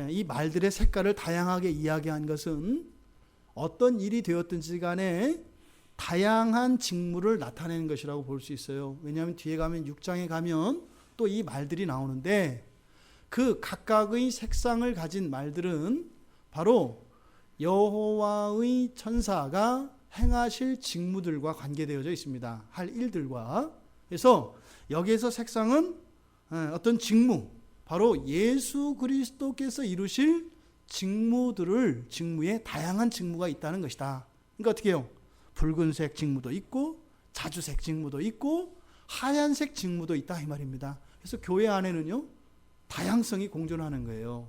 이 말들의 색깔을 다양하게 이야기한 것은 어떤 일이 되었든지 간에 다양한 직무를 나타내는 것이라고 볼 수 있어요. 왜냐하면 뒤에 가면 6장에 가면 또 이 말들이 나오는데 그 각각의 색상을 가진 말들은 바로 여호와의 천사가 행하실 직무들과 관계되어져 있습니다. 할 일들과. 그래서 여기에서 색상은 어떤 직무, 바로 예수 그리스도께서 이루실 직무에 다양한 직무가 있다는 것이다. 그러니까 어떻게 해요? 붉은색 직무도 있고 자주색 직무도 있고 하얀색 직무도 있다 이 말입니다. 그래서 교회 안에는요 다양성이 공존하는 거예요.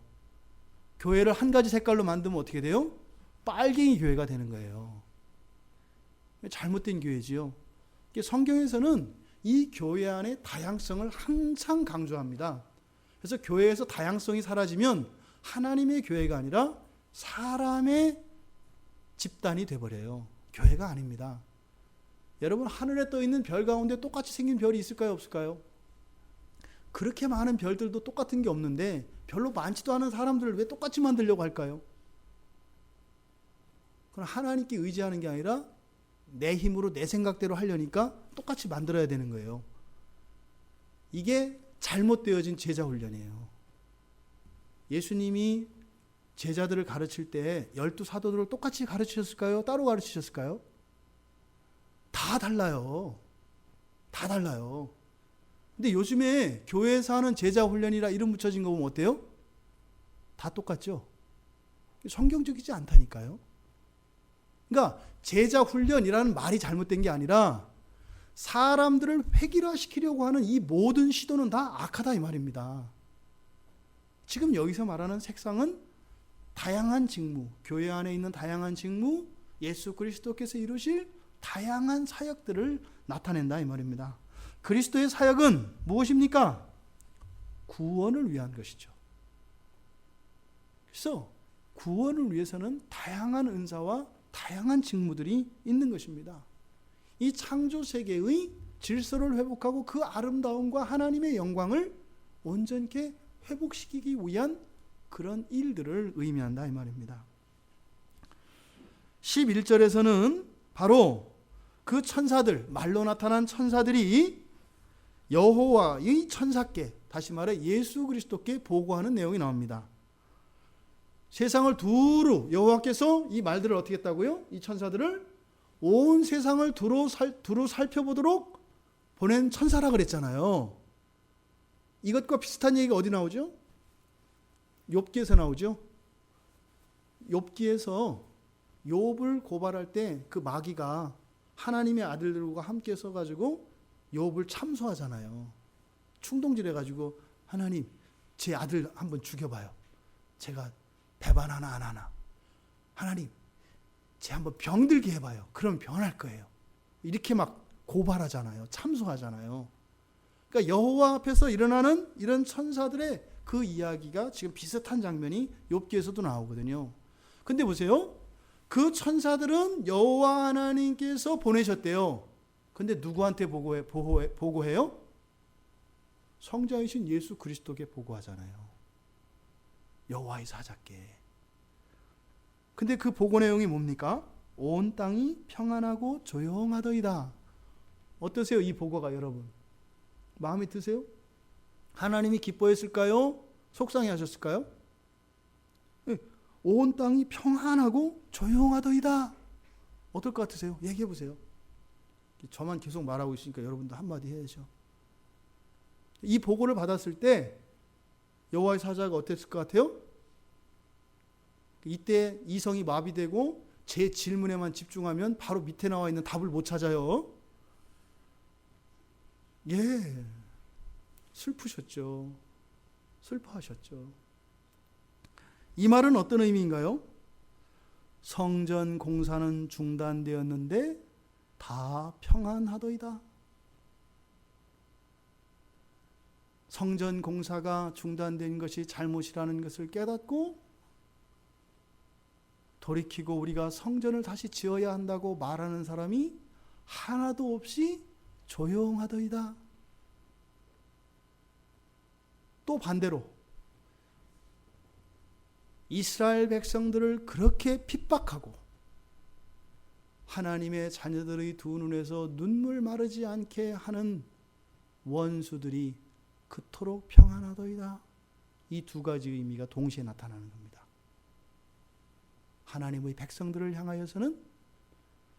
교회를 한 가지 색깔로 만들면 어떻게 돼요? 빨갱이 교회가 되는 거예요. 잘못된 교회지요. 성경에서는 이 교회 안의 다양성을 항상 강조합니다. 그래서 교회에서 다양성이 사라지면 하나님의 교회가 아니라 사람의 집단이 돼버려요. 교회가 아닙니다. 여러분 하늘에 떠 있는 별 가운데 똑같이 생긴 별이 있을까요? 없을까요? 그렇게 많은 별들도 똑같은 게 없는데 별로 많지도 않은 사람들을 왜 똑같이 만들려고 할까요? 그건 하나님께 의지하는 게 아니라 내 힘으로 내 생각대로 하려니까 똑같이 만들어야 되는 거예요. 이게 잘못되어진 제자 훈련이에요. 예수님이 제자들을 가르칠 때 12 사도들을 똑같이 가르치셨을까요? 따로 가르치셨을까요? 다 달라요. 다 달라요. 근데 요즘에 교회에서 하는 제자 훈련이라 이름 붙여진 거 보면 어때요? 다 똑같죠? 성경적이지 않다니까요. 그러니까 제자 훈련이라는 말이 잘못된 게 아니라 사람들을 획일화시키려고 하는 이 모든 시도는 다 악하다 이 말입니다. 지금 여기서 말하는 색상은 다양한 직무, 교회 안에 있는 다양한 직무, 예수 그리스도께서 이루실 다양한 사역들을 나타낸다 이 말입니다. 그리스도의 사역은 무엇입니까? 구원을 위한 것이죠. 그래서 구원을 위해서는 다양한 은사와 다양한 직무들이 있는 것입니다. 이 창조 세계의 질서를 회복하고 그 아름다움과 하나님의 영광을 온전케 회복시키기 위한 그런 일들을 의미한다 이 말입니다. 11절에서는 바로 그 천사들, 말로 나타난 천사들이 여호와의 천사께, 다시 말해 예수 그리스도께 보고하는 내용이 나옵니다. 세상을 두루 여호와께서 이 말들을 어떻게 했다고요? 이 천사들을 온 세상을 두루 살펴보도록 보낸 천사라 그랬잖아요. 이것과 비슷한 얘기가 어디 나오죠? 욥기에서 나오죠. 욥기에서 욥을 고발할 때 그 마귀가 하나님의 아들들과 함께 써가지고 욥을 참소하잖아요. 충동질해가지고 하나님 제 아들 한번 죽여봐요. 제가 배반 하나 안 하나. 하나님 제 한번 병들게 해봐요. 그럼 변할 거예요. 이렇게 막 고발하잖아요. 참소하잖아요. 그러니까 여호와 앞에서 일어나는 이런 천사들의 그 이야기가 지금 비슷한 장면이 욥기에서도 나오거든요. 근데 보세요. 그 천사들은 여호와 하나님께서 보내셨대요. 근데 누구한테 보고해요? 성자이신 예수 그리스도께 보고하잖아요. 여호와의 사자께. 근데 그 보고 내용이 뭡니까? 온 땅이 평안하고 조용하더이다. 어떠세요? 이 보고가 여러분. 마음에 드세요? 하나님이 기뻐했을까요? 속상해하셨을까요? 온 땅이 평안하고 조용하더이다. 어떨 것 같으세요? 얘기해 보세요. 저만 계속 말하고 있으니까 여러분도 한마디 해야죠. 이 보고를 받았을 때 여호와의 사자가 어땠을 것 같아요? 이때 이성이 마비되고 제 질문에만 집중하면 바로 밑에 나와 있는 답을 못 찾아요. 예, 슬프셨죠. 슬퍼하셨죠. 이 말은 어떤 의미인가요? 성전 공사는 중단되었는데 다 평안하더이다. 성전 공사가 중단된 것이 잘못이라는 것을 깨닫고 돌이키고 우리가 성전을 다시 지어야 한다고 말하는 사람이 하나도 없이 조용하더이다. 또 반대로 이스라엘 백성들을 그렇게 핍박하고 하나님의 자녀들의 두 눈에서 눈물 마르지 않게 하는 원수들이 그토록 평안하더이다. 이 두 가지 의미가 동시에 나타나는 겁니다. 하나님의 백성들을 향하여서는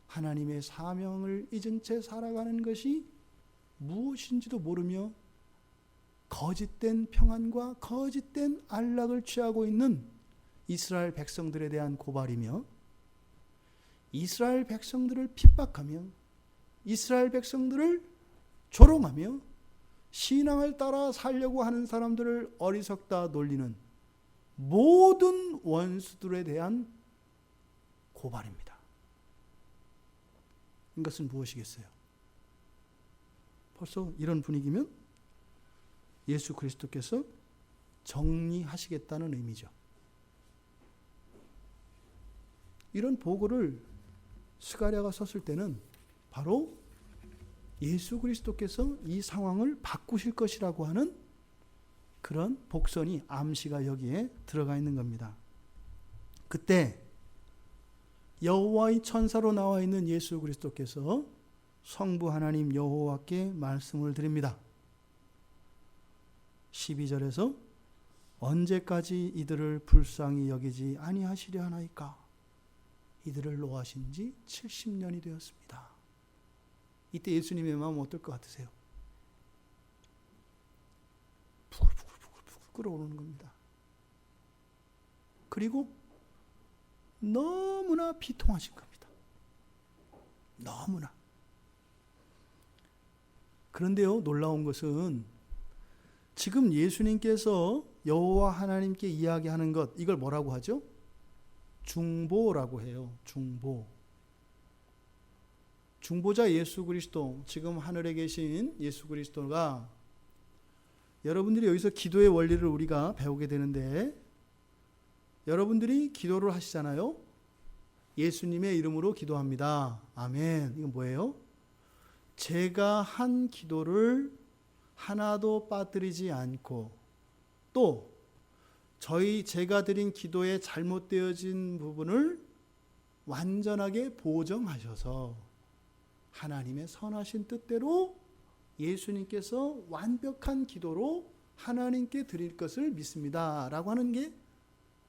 하나님의 사명을 잊은 채 살아가는 것이 무엇인지도 모르며 거짓된 평안과 거짓된 안락을 취하고 있는 이스라엘 백성들에 대한 고발이며, 이스라엘 백성들을 핍박하며 이스라엘 백성들을 조롱하며 신앙을 따라 살려고 하는 사람들을 어리석다 놀리는 모든 원수들에 대한 고발입니다. 이것은 무엇이겠어요? 벌써 이런 분위기면 예수 그리스도께서 정리하시겠다는 의미죠. 이런 보고를 스가랴가 썼을 때는 바로 예수 그리스도께서 이 상황을 바꾸실 것이라고 하는 그런 복선이, 암시가 여기에 들어가 있는 겁니다. 그때 여호와의 천사로 나와 있는 예수 그리스도께서 성부 하나님 여호와께 말씀을 드립니다. 12절에서 언제까지 이들을 불쌍히 여기지 아니하시려 하나이까? 이들을 노하신 지 70년이 되었습니다. 이때 예수님의 마음 어떨 것 같으세요? 부글부글 끓어오르는 겁니다. 그리고 너무나 비통하신 겁니다. 너무나. 그런데요, 놀라운 것은 지금 예수님께서 여호와 하나님께 이야기하는 것, 이걸 뭐라고 하죠? 중보라고 해요. 중보. 중보자 예수 그리스도, 지금 하늘에 계신 예수 그리스도가, 여러분들이 여기서 기도의 원리를 우리가 배우게 되는데, 여러분들이 기도를 하시잖아요. 예수님의 이름으로 기도합니다. 아멘. 이건 뭐예요? 제가 한 기도를 하나도 빠뜨리지 않고, 또 제가 드린 기도에 잘못되어진 부분을 완전하게 보정하셔서 하나님의 선하신 뜻대로 예수님께서 완벽한 기도로 하나님께 드릴 것을 믿습니다 라고 하는 게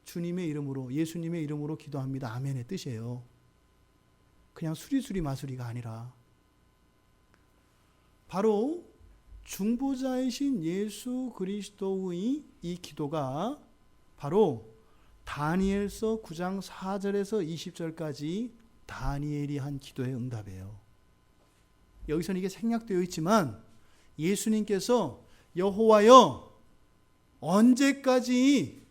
주님의 이름으로, 예수님의 이름으로 기도합니다. 아멘의 뜻이에요. 그냥 수리수리 마수리가 아니라 바로 중보자이신 예수 그리스도의 이 기도가 바로 다니엘서 9장 4절에서 20절까지 다니엘이 한 기도의 응답이에요. 여기서는 이게 생략되어 있지만 예수님께서 여호와여 언제까지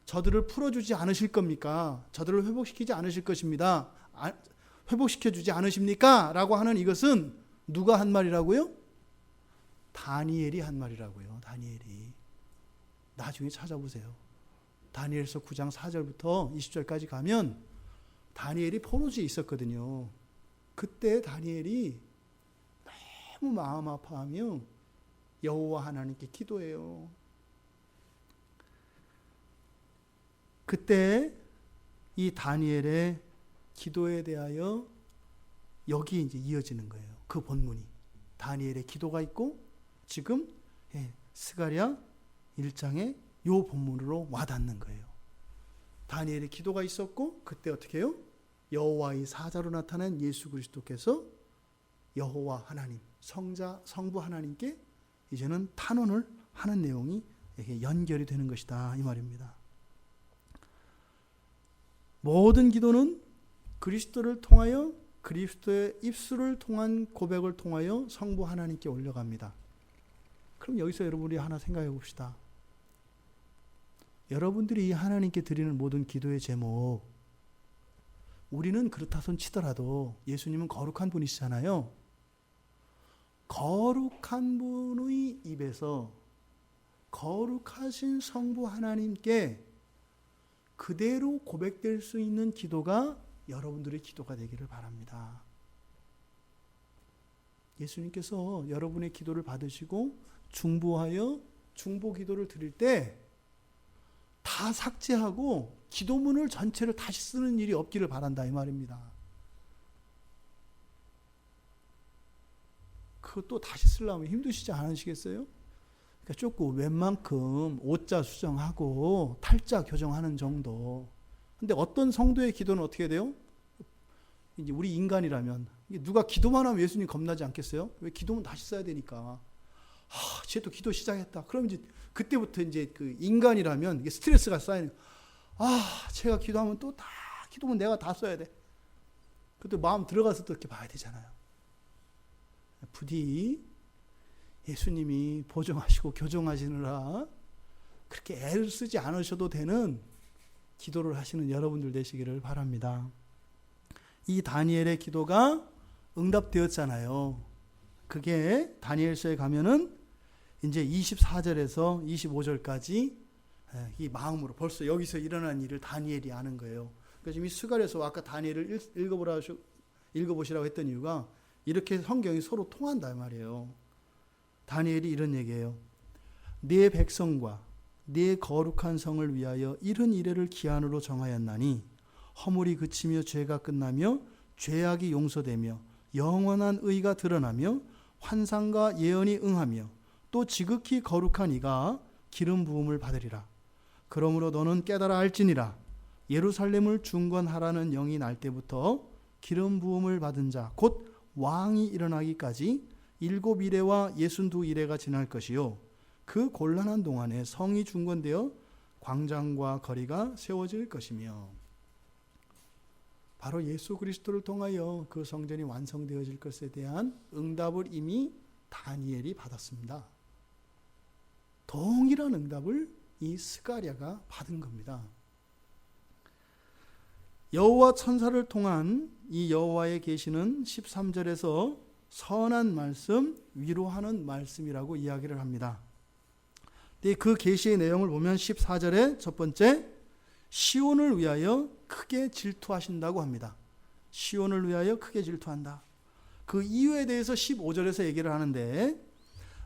저들을 풀어주지 않으실 겁니까? 저들을 회복시키지 않으실 것입니다. 회복시켜주지 않으십니까? 라고 하는 이것은 누가 한 말이라고요? 다니엘이 한 말이라고요. 다니엘이. 나중에 찾아보세요. 다니엘서 9장 4절부터 20절까지 가면 다니엘이 포로지에 있었거든요. 그때 다니엘이 너무 마음 아파하며 여호와 하나님께 기도해요. 그때 이 다니엘의 기도에 대하여 여기에 이제 이어지는 거예요. 그 본문이. 다니엘의 기도가 있고 지금 스가랴 1장에 요 본문으로 와닿는 거예요. 다니엘의 기도가 있었고 그때 어떻게 해요? 여호와의 사자로 나타난 예수 그리스도께서 여호와 하나님, 성부 하나님께 이제는 탄원을 하는 내용이 이렇게 연결이 되는 것이다 이 말입니다. 모든 기도는 그리스도를 통하여, 그리스도의 입술을 통한 고백을 통하여 성부 하나님께 올려갑니다. 그럼 여기서 여러분이 하나 생각해 봅시다. 여러분들이 하나님께 드리는 모든 기도의 제목, 우리는 그렇다 손 치더라도 예수님은 거룩한 분이시잖아요. 거룩한 분의 입에서 거룩하신 성부 하나님께 그대로 고백될 수 있는 기도가 여러분들의 기도가 되기를 바랍니다. 예수님께서 여러분의 기도를 받으시고 중보하여 중보 기도를 드릴 때 다 삭제하고 기도문을 전체를 다시 쓰는 일이 없기를 바란다 이 말입니다. 그것도 다시 쓰려면 힘드시지 않으시겠어요? 그러니까 조금 웬만큼 오자 수정하고 탈자 교정하는 정도. 근데 어떤 성도의 기도는 어떻게 돼요? 이제 우리 인간이라면 누가 기도만 하면 예수님 겁나지 않겠어요? 왜 기도문 다시 써야 되니까. 쟤 또 기도 시작했다. 그럼 이제 그때부터 이제 그 인간이라면 이게 스트레스가 쌓이는. 제가 기도하면 또 다 기도문 내가 다 써야 돼. 그때 마음 들어가서 또 이렇게 봐야 되잖아요. 부디 예수님이 보정하시고 교정하시느라 그렇게 애를 쓰지 않으셔도 되는 기도를 하시는 여러분들 되시기를 바랍니다. 이 다니엘의 기도가 응답되었잖아요. 그게 다니엘서에 가면은 이제 24절에서 25절까지 이 마음으로 벌써 여기서 일어난 일을 다니엘이 아는 거예요. 그래서 지금 이 스가랴서 아까 다니엘을 읽어보시라고 했던 이유가 이렇게 성경이 서로 통한다 말이에요. 다니엘이 이런 얘기예요. 네 백성과 네 거룩한 성을 위하여 이른 이래를 기한으로 정하였나니 허물이 그치며 죄가 끝나며 죄악이 용서되며 영원한 의가 드러나며 환상과 예언이 응하며 또 지극히 거룩한 이가 기름 부음을 받으리라. 그러므로 너는 깨달아 알지니라. 예루살렘을 중건하라는 영이 날 때부터 기름 부음을 받은 자 곧 왕이 일어나기까지 7이레와 62이레가 지날 것이요 그 곤란한 동안에 성이 중건되어 광장과 거리가 세워질 것이며. 바로 예수 그리스도를 통하여 그 성전이 완성되어질 것에 대한 응답을 이미 다니엘이 받았습니다. 동일한 응답을 이 스가랴가 받은 겁니다. 여호와 천사를 통한 이 여호와의 계시는 13절에서 선한 말씀, 위로하는 말씀이라고 이야기를 합니다. 그 계시의 내용을 보면 14절에 첫 번째, 시온을 위하여 크게 질투하신다고 합니다. 시온을 위하여 크게 질투한다. 그 이유에 대해서 15절에서 얘기를 하는데,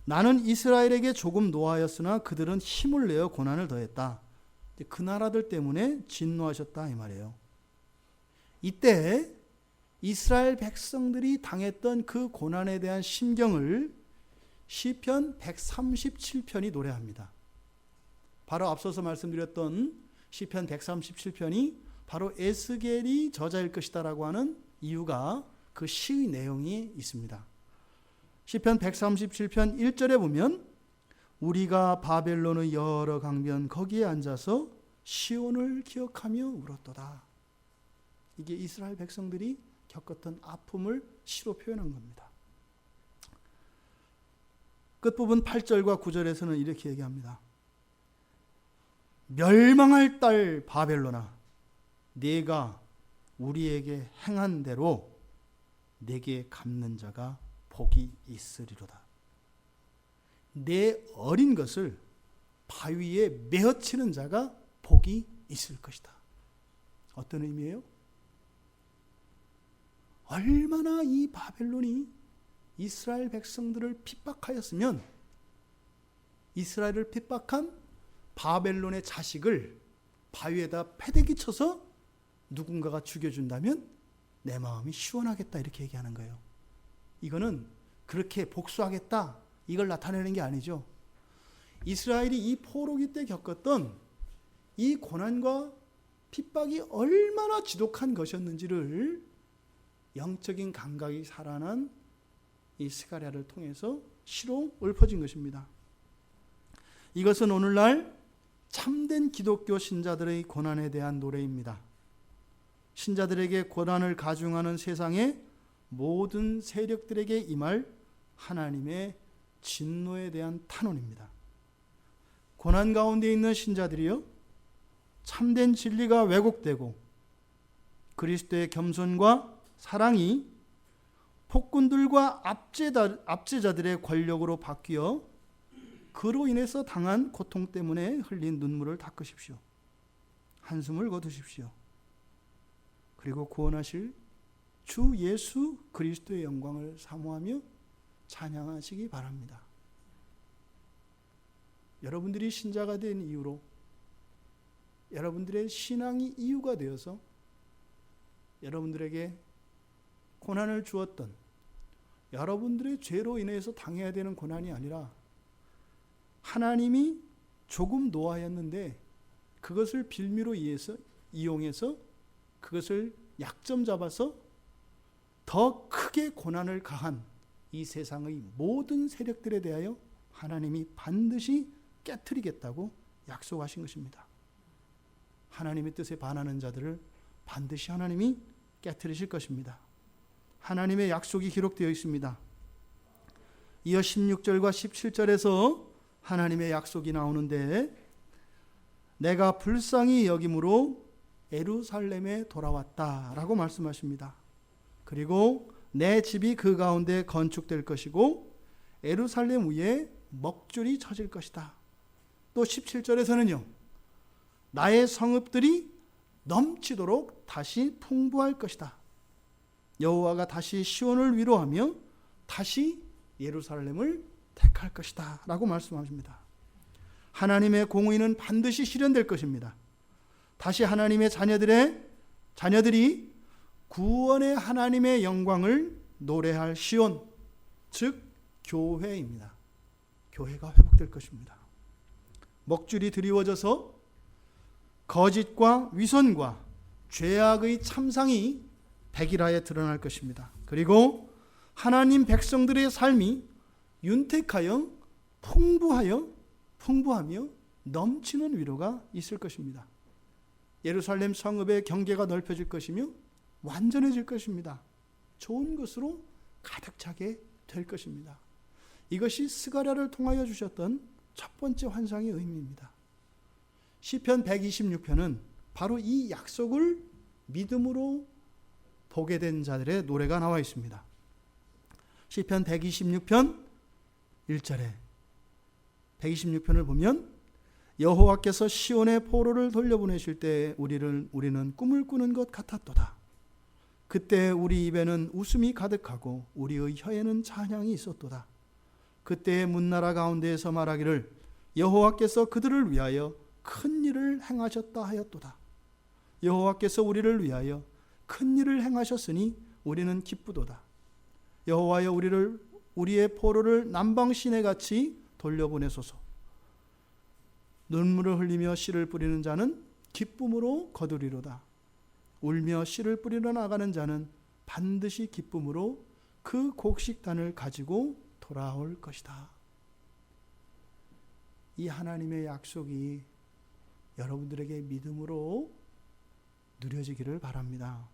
나는 이스라엘에게 조금 노하였으나 그들은 힘을 내어 고난을 더했다. 그 나라들 때문에 진노하셨다 이 말이에요. 이때 이스라엘 백성들이 당했던 그 고난에 대한 심경을 시편 137편이 노래합니다. 바로 앞서서 말씀드렸던 시편 137편이 바로 에스겔이 저자일 것이다라고 하는 이유가 그 시의 내용이 있습니다. 시편 137편 1절에 보면 우리가 바벨론의 여러 강변 거기에 앉아서 시온을 기억하며 울었도다. 이게 이스라엘 백성들이 겪었던 아픔을 시로 표현한 겁니다. 끝부분 8절과 9절에서는 이렇게 얘기합니다. 멸망할 딸 바벨론아, 네가 우리에게 행한 대로 내게 갚는 자가 복이 있으리로다. 내 어린 것을 바위에 메어치는 자가 복이 있을 것이다. 어떤 의미예요? 얼마나 이 바벨론이 이스라엘 백성들을 핍박하였으면 이스라엘을 핍박한 바벨론의 자식을 바위에다 패대기 쳐서 누군가가 죽여준다면 내 마음이 시원하겠다 이렇게 얘기하는 거예요. 이거는 그렇게 복수하겠다 이걸 나타내는 게 아니죠. 이스라엘이 이 포로기 때 겪었던 이 고난과 핍박이 얼마나 지독한 것이었는지를 영적인 감각이 살아난 이 스가랴를 통해서 시로 읊어진 것입니다. 이것은 오늘날 참된 기독교 신자들의 고난에 대한 노래입니다. 신자들에게 고난을 가중하는 세상의 모든 세력들에게 임할 하나님의 진노에 대한 탄원입니다. 고난 가운데 있는 신자들이요, 참된 진리가 왜곡되고 그리스도의 겸손과 사랑이 폭군들과 압제자들의 권력으로 바뀌어 그로 인해서 당한 고통 때문에 흘린 눈물을 닦으십시오. 한숨을 거두십시오. 그리고 구원하실 주 예수 그리스도의 영광을 사모하며 찬양하시기 바랍니다. 여러분들이 신자가 된 이후로 여러분들의 신앙이 이유가 되어서 여러분들에게 고난을 주었던 여러분들의 죄로 인해서 당해야 되는 고난이 아니라 하나님이 조금 노하였는데 그것을 빌미로 이용해서 그것을 약점 잡아서 더 크게 고난을 가한 이 세상의 모든 세력들에 대하여 하나님이 반드시 깨트리겠다고 약속하신 것입니다. 하나님의 뜻에 반하는 자들을 반드시 하나님이 깨트리실 것입니다. 하나님의 약속이 기록되어 있습니다. 이어 16절과 17절에서 하나님의 약속이 나오는데 내가 불쌍히 여김으로 예루살렘에 돌아왔다라고 말씀하십니다. 그리고 내 집이 그 가운데 건축될 것이고 예루살렘 위에 먹줄이 쳐질 것이다. 또 17절에서는요. 나의 성읍들이 넘치도록 다시 풍부할 것이다. 여호와가 다시 시온을 위로하며 다시 예루살렘을 택할 것이다 라고 말씀하십니다. 하나님의 공의는 반드시 실현될 것입니다. 다시 하나님의 자녀들이 구원의 하나님의 영광을 노래할 시온, 즉 교회입니다. 교회가 회복될 것입니다. 먹줄이 드리워져서 거짓과 위선과 죄악의 참상이 백일하에 드러날 것입니다. 그리고 하나님 백성들의 삶이 윤택하여 풍부하며 넘치는 위로가 있을 것입니다. 예루살렘 성읍의 경계가 넓혀질 것이며 완전해질 것입니다. 좋은 것으로 가득 차게 될 것입니다. 이것이 스가랴를 통하여 주셨던 첫 번째 환상의 의미입니다. 시편 126편은 바로 이 약속을 믿음으로 보게 된 자들의 노래가 나와 있습니다. 시편 126편 1절에 126편을 보면 여호와께서 시온의 포로를 돌려보내실 때 우리는 꿈을 꾸는 것 같았도다. 그때 우리 입에는 웃음이 가득하고 우리의 혀에는 찬양이 있었도다. 그때의 문나라 가운데에서 말하기를 여호와께서 그들을 위하여 큰 일을 행하셨다 하였도다. 여호와께서 우리를 위하여 큰 일을 행하셨으니 우리는 기쁘도다. 여호와여 우리의 포로를 남방 시내같이 돌려보내소서. 눈물을 흘리며 씨를 뿌리는 자는 기쁨으로 거두리로다. 울며 씨를 뿌리러 나가는 자는 반드시 기쁨으로 그 곡식단을 가지고 돌아올 것이다. 이 하나님의 약속이 여러분들에게 믿음으로 누려지기를 바랍니다.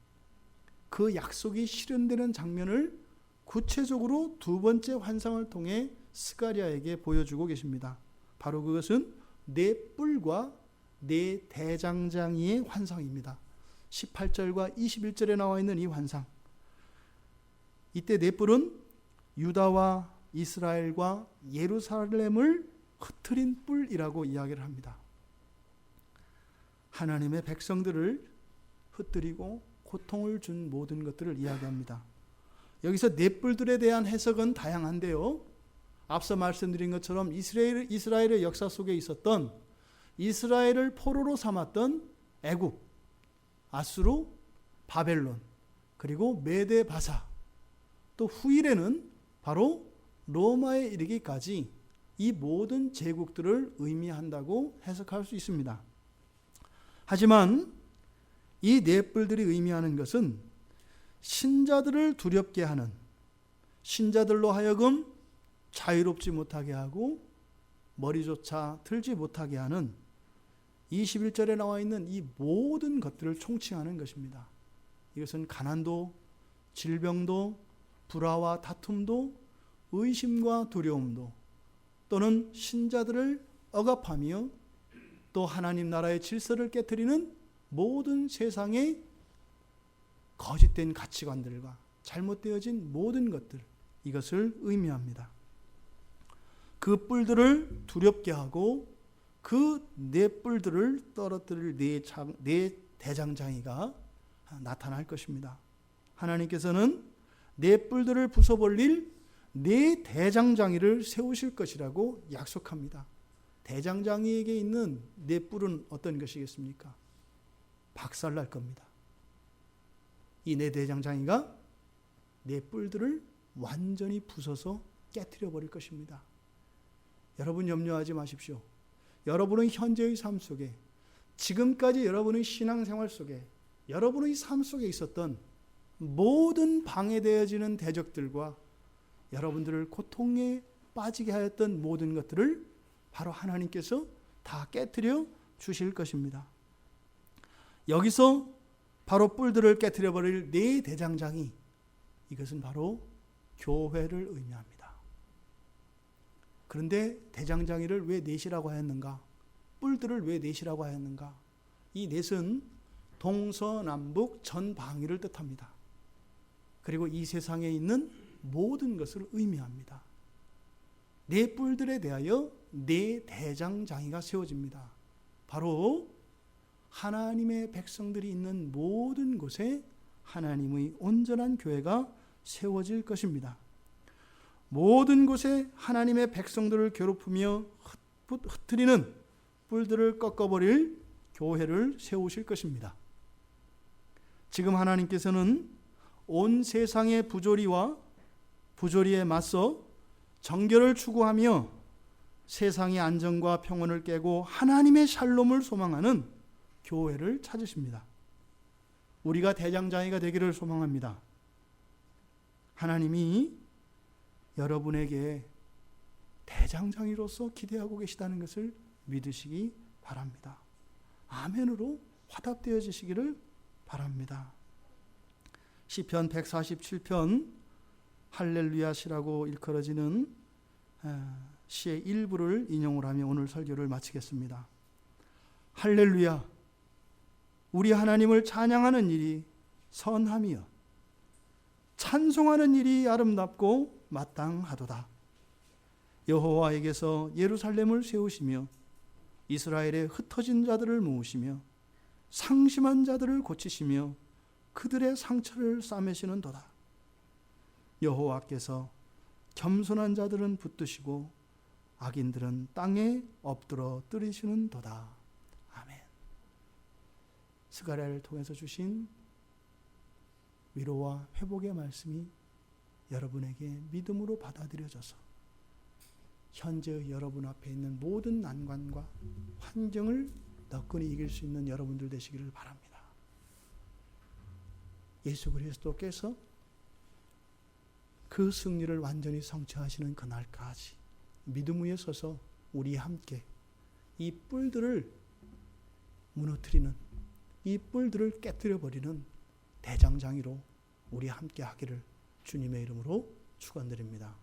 그 약속이 실현되는 장면을 구체적으로 두 번째 환상을 통해 스가랴에게 보여주고 계십니다. 바로 그것은 네 뿔과 네 대장장이의 환상입니다. 18절과 21절에 나와 있는 이 환상. 이때 네 뿔은 유다와 이스라엘과 예루살렘을 흩트린 뿔이라고 이야기를 합니다. 하나님의 백성들을 흩뜨리고 고통을 준 모든 것들을 이야기합니다. 여기서 네 뿔들에 대한 해석은 다양한데요. 앞서 말씀드린 것처럼 이스라엘의 역사 속에 있었던 이스라엘을 포로로 삼았던 애굽, 아수르, 바벨론, 그리고 메데 바사, 또 후일에는 바로 로마에 이르기까지 이 모든 제국들을 의미한다고 해석할 수 있습니다. 하지만 이 네 뿔들이 의미하는 것은 신자들을 두렵게 하는, 신자들로 하여금 자유롭지 못하게 하고 머리조차 들지 못하게 하는 21절에 나와 있는 이 모든 것들을 총칭하는 것입니다. 이것은 가난도, 질병도, 불화와 다툼도, 의심과 두려움도, 또는 신자들을 억압하며 또 하나님 나라의 질서를 깨트리는 모든 세상의 거짓된 가치관들과 잘못되어진 모든 것들, 이것을 의미합니다. 그 뿔들을 두렵게 하고 그 네 뿔들을 떨어뜨릴 네 대장장이가 나타날 것입니다. 하나님께서는 네 뿔들을 부숴버릴 네 대장장이를 세우실 것이라고 약속합니다. 대장장이에게 있는 네 뿔은 어떤 것이겠습니까? 박살날 겁니다. 이 네 대장장이가 네 뿔들을 완전히 부숴서 깨트려 버릴 것입니다. 여러분 염려하지 마십시오. 여러분의 현재의 삶 속에, 지금까지 여러분의 신앙생활 속에, 여러분의 삶 속에 있었던 모든 방해되어지는 대적들과 여러분들을 고통에 빠지게 하였던 모든 것들을 바로 하나님께서 다 깨트려 주실 것입니다. 여기서 바로 뿔들을 깨트려 버릴 네 대장장이, 이것은 바로 교회를 의미합니다. 그런데 대장장이를 왜 넷이라고 하였는가? 뿔들을 왜 넷이라고 하였는가? 이 넷은 동서남북 전방위를 뜻합니다. 그리고 이 세상에 있는 모든 것을 의미합니다. 네 뿔들에 대하여 네 대장장이가 세워집니다. 바로 하나님의 백성들이 있는 모든 곳에 하나님의 온전한 교회가 세워질 것입니다. 모든 곳에 하나님의 백성들을 괴롭히며 흩트리는 뿔들을 꺾어버릴 교회를 세우실 것입니다. 지금 하나님께서는 온 세상의 부조리에 맞서 정결을 추구하며 세상의 안정과 평온을 깨고 하나님의 샬롬을 소망하는 교회를 찾으십니다. 우리가 대장장이가 되기를 소망합니다. 하나님이 여러분에게 대장장이로서 기대하고 계시다는 것을 믿으시기 바랍니다. 아멘으로 화답되어지시기를 바랍니다. 시편 147편 할렐루야 시라고 일컬어지는 시의 일부를 인용을 하며 오늘 설교를 마치겠습니다. 할렐루야, 우리 하나님을 찬양하는 일이 선함이여 찬송하는 일이 아름답고 마땅하도다. 여호와에게서 예루살렘을 세우시며 이스라엘의 흩어진 자들을 모으시며 상심한 자들을 고치시며 그들의 상처를 싸매시는도다. 여호와께서 겸손한 자들은 붙드시고 악인들은 땅에 엎드러 뜨리시는도다. 아멘. 스가랴를 통해서 주신 위로와 회복의 말씀이 여러분에게 믿음으로 받아들여져서 현재의 여러분 앞에 있는 모든 난관과 환경을 너끈히 이길 수 있는 여러분들 되시기를 바랍니다. 예수 그리스도께서 그 승리를 완전히 성취하시는 그날까지 믿음 위에 서서 우리 함께 이 뿔들을 무너뜨리는, 이 뿔들을 깨뜨려 버리는 대장장이로 우리 함께 하기를 주님의 이름으로 축원드립니다.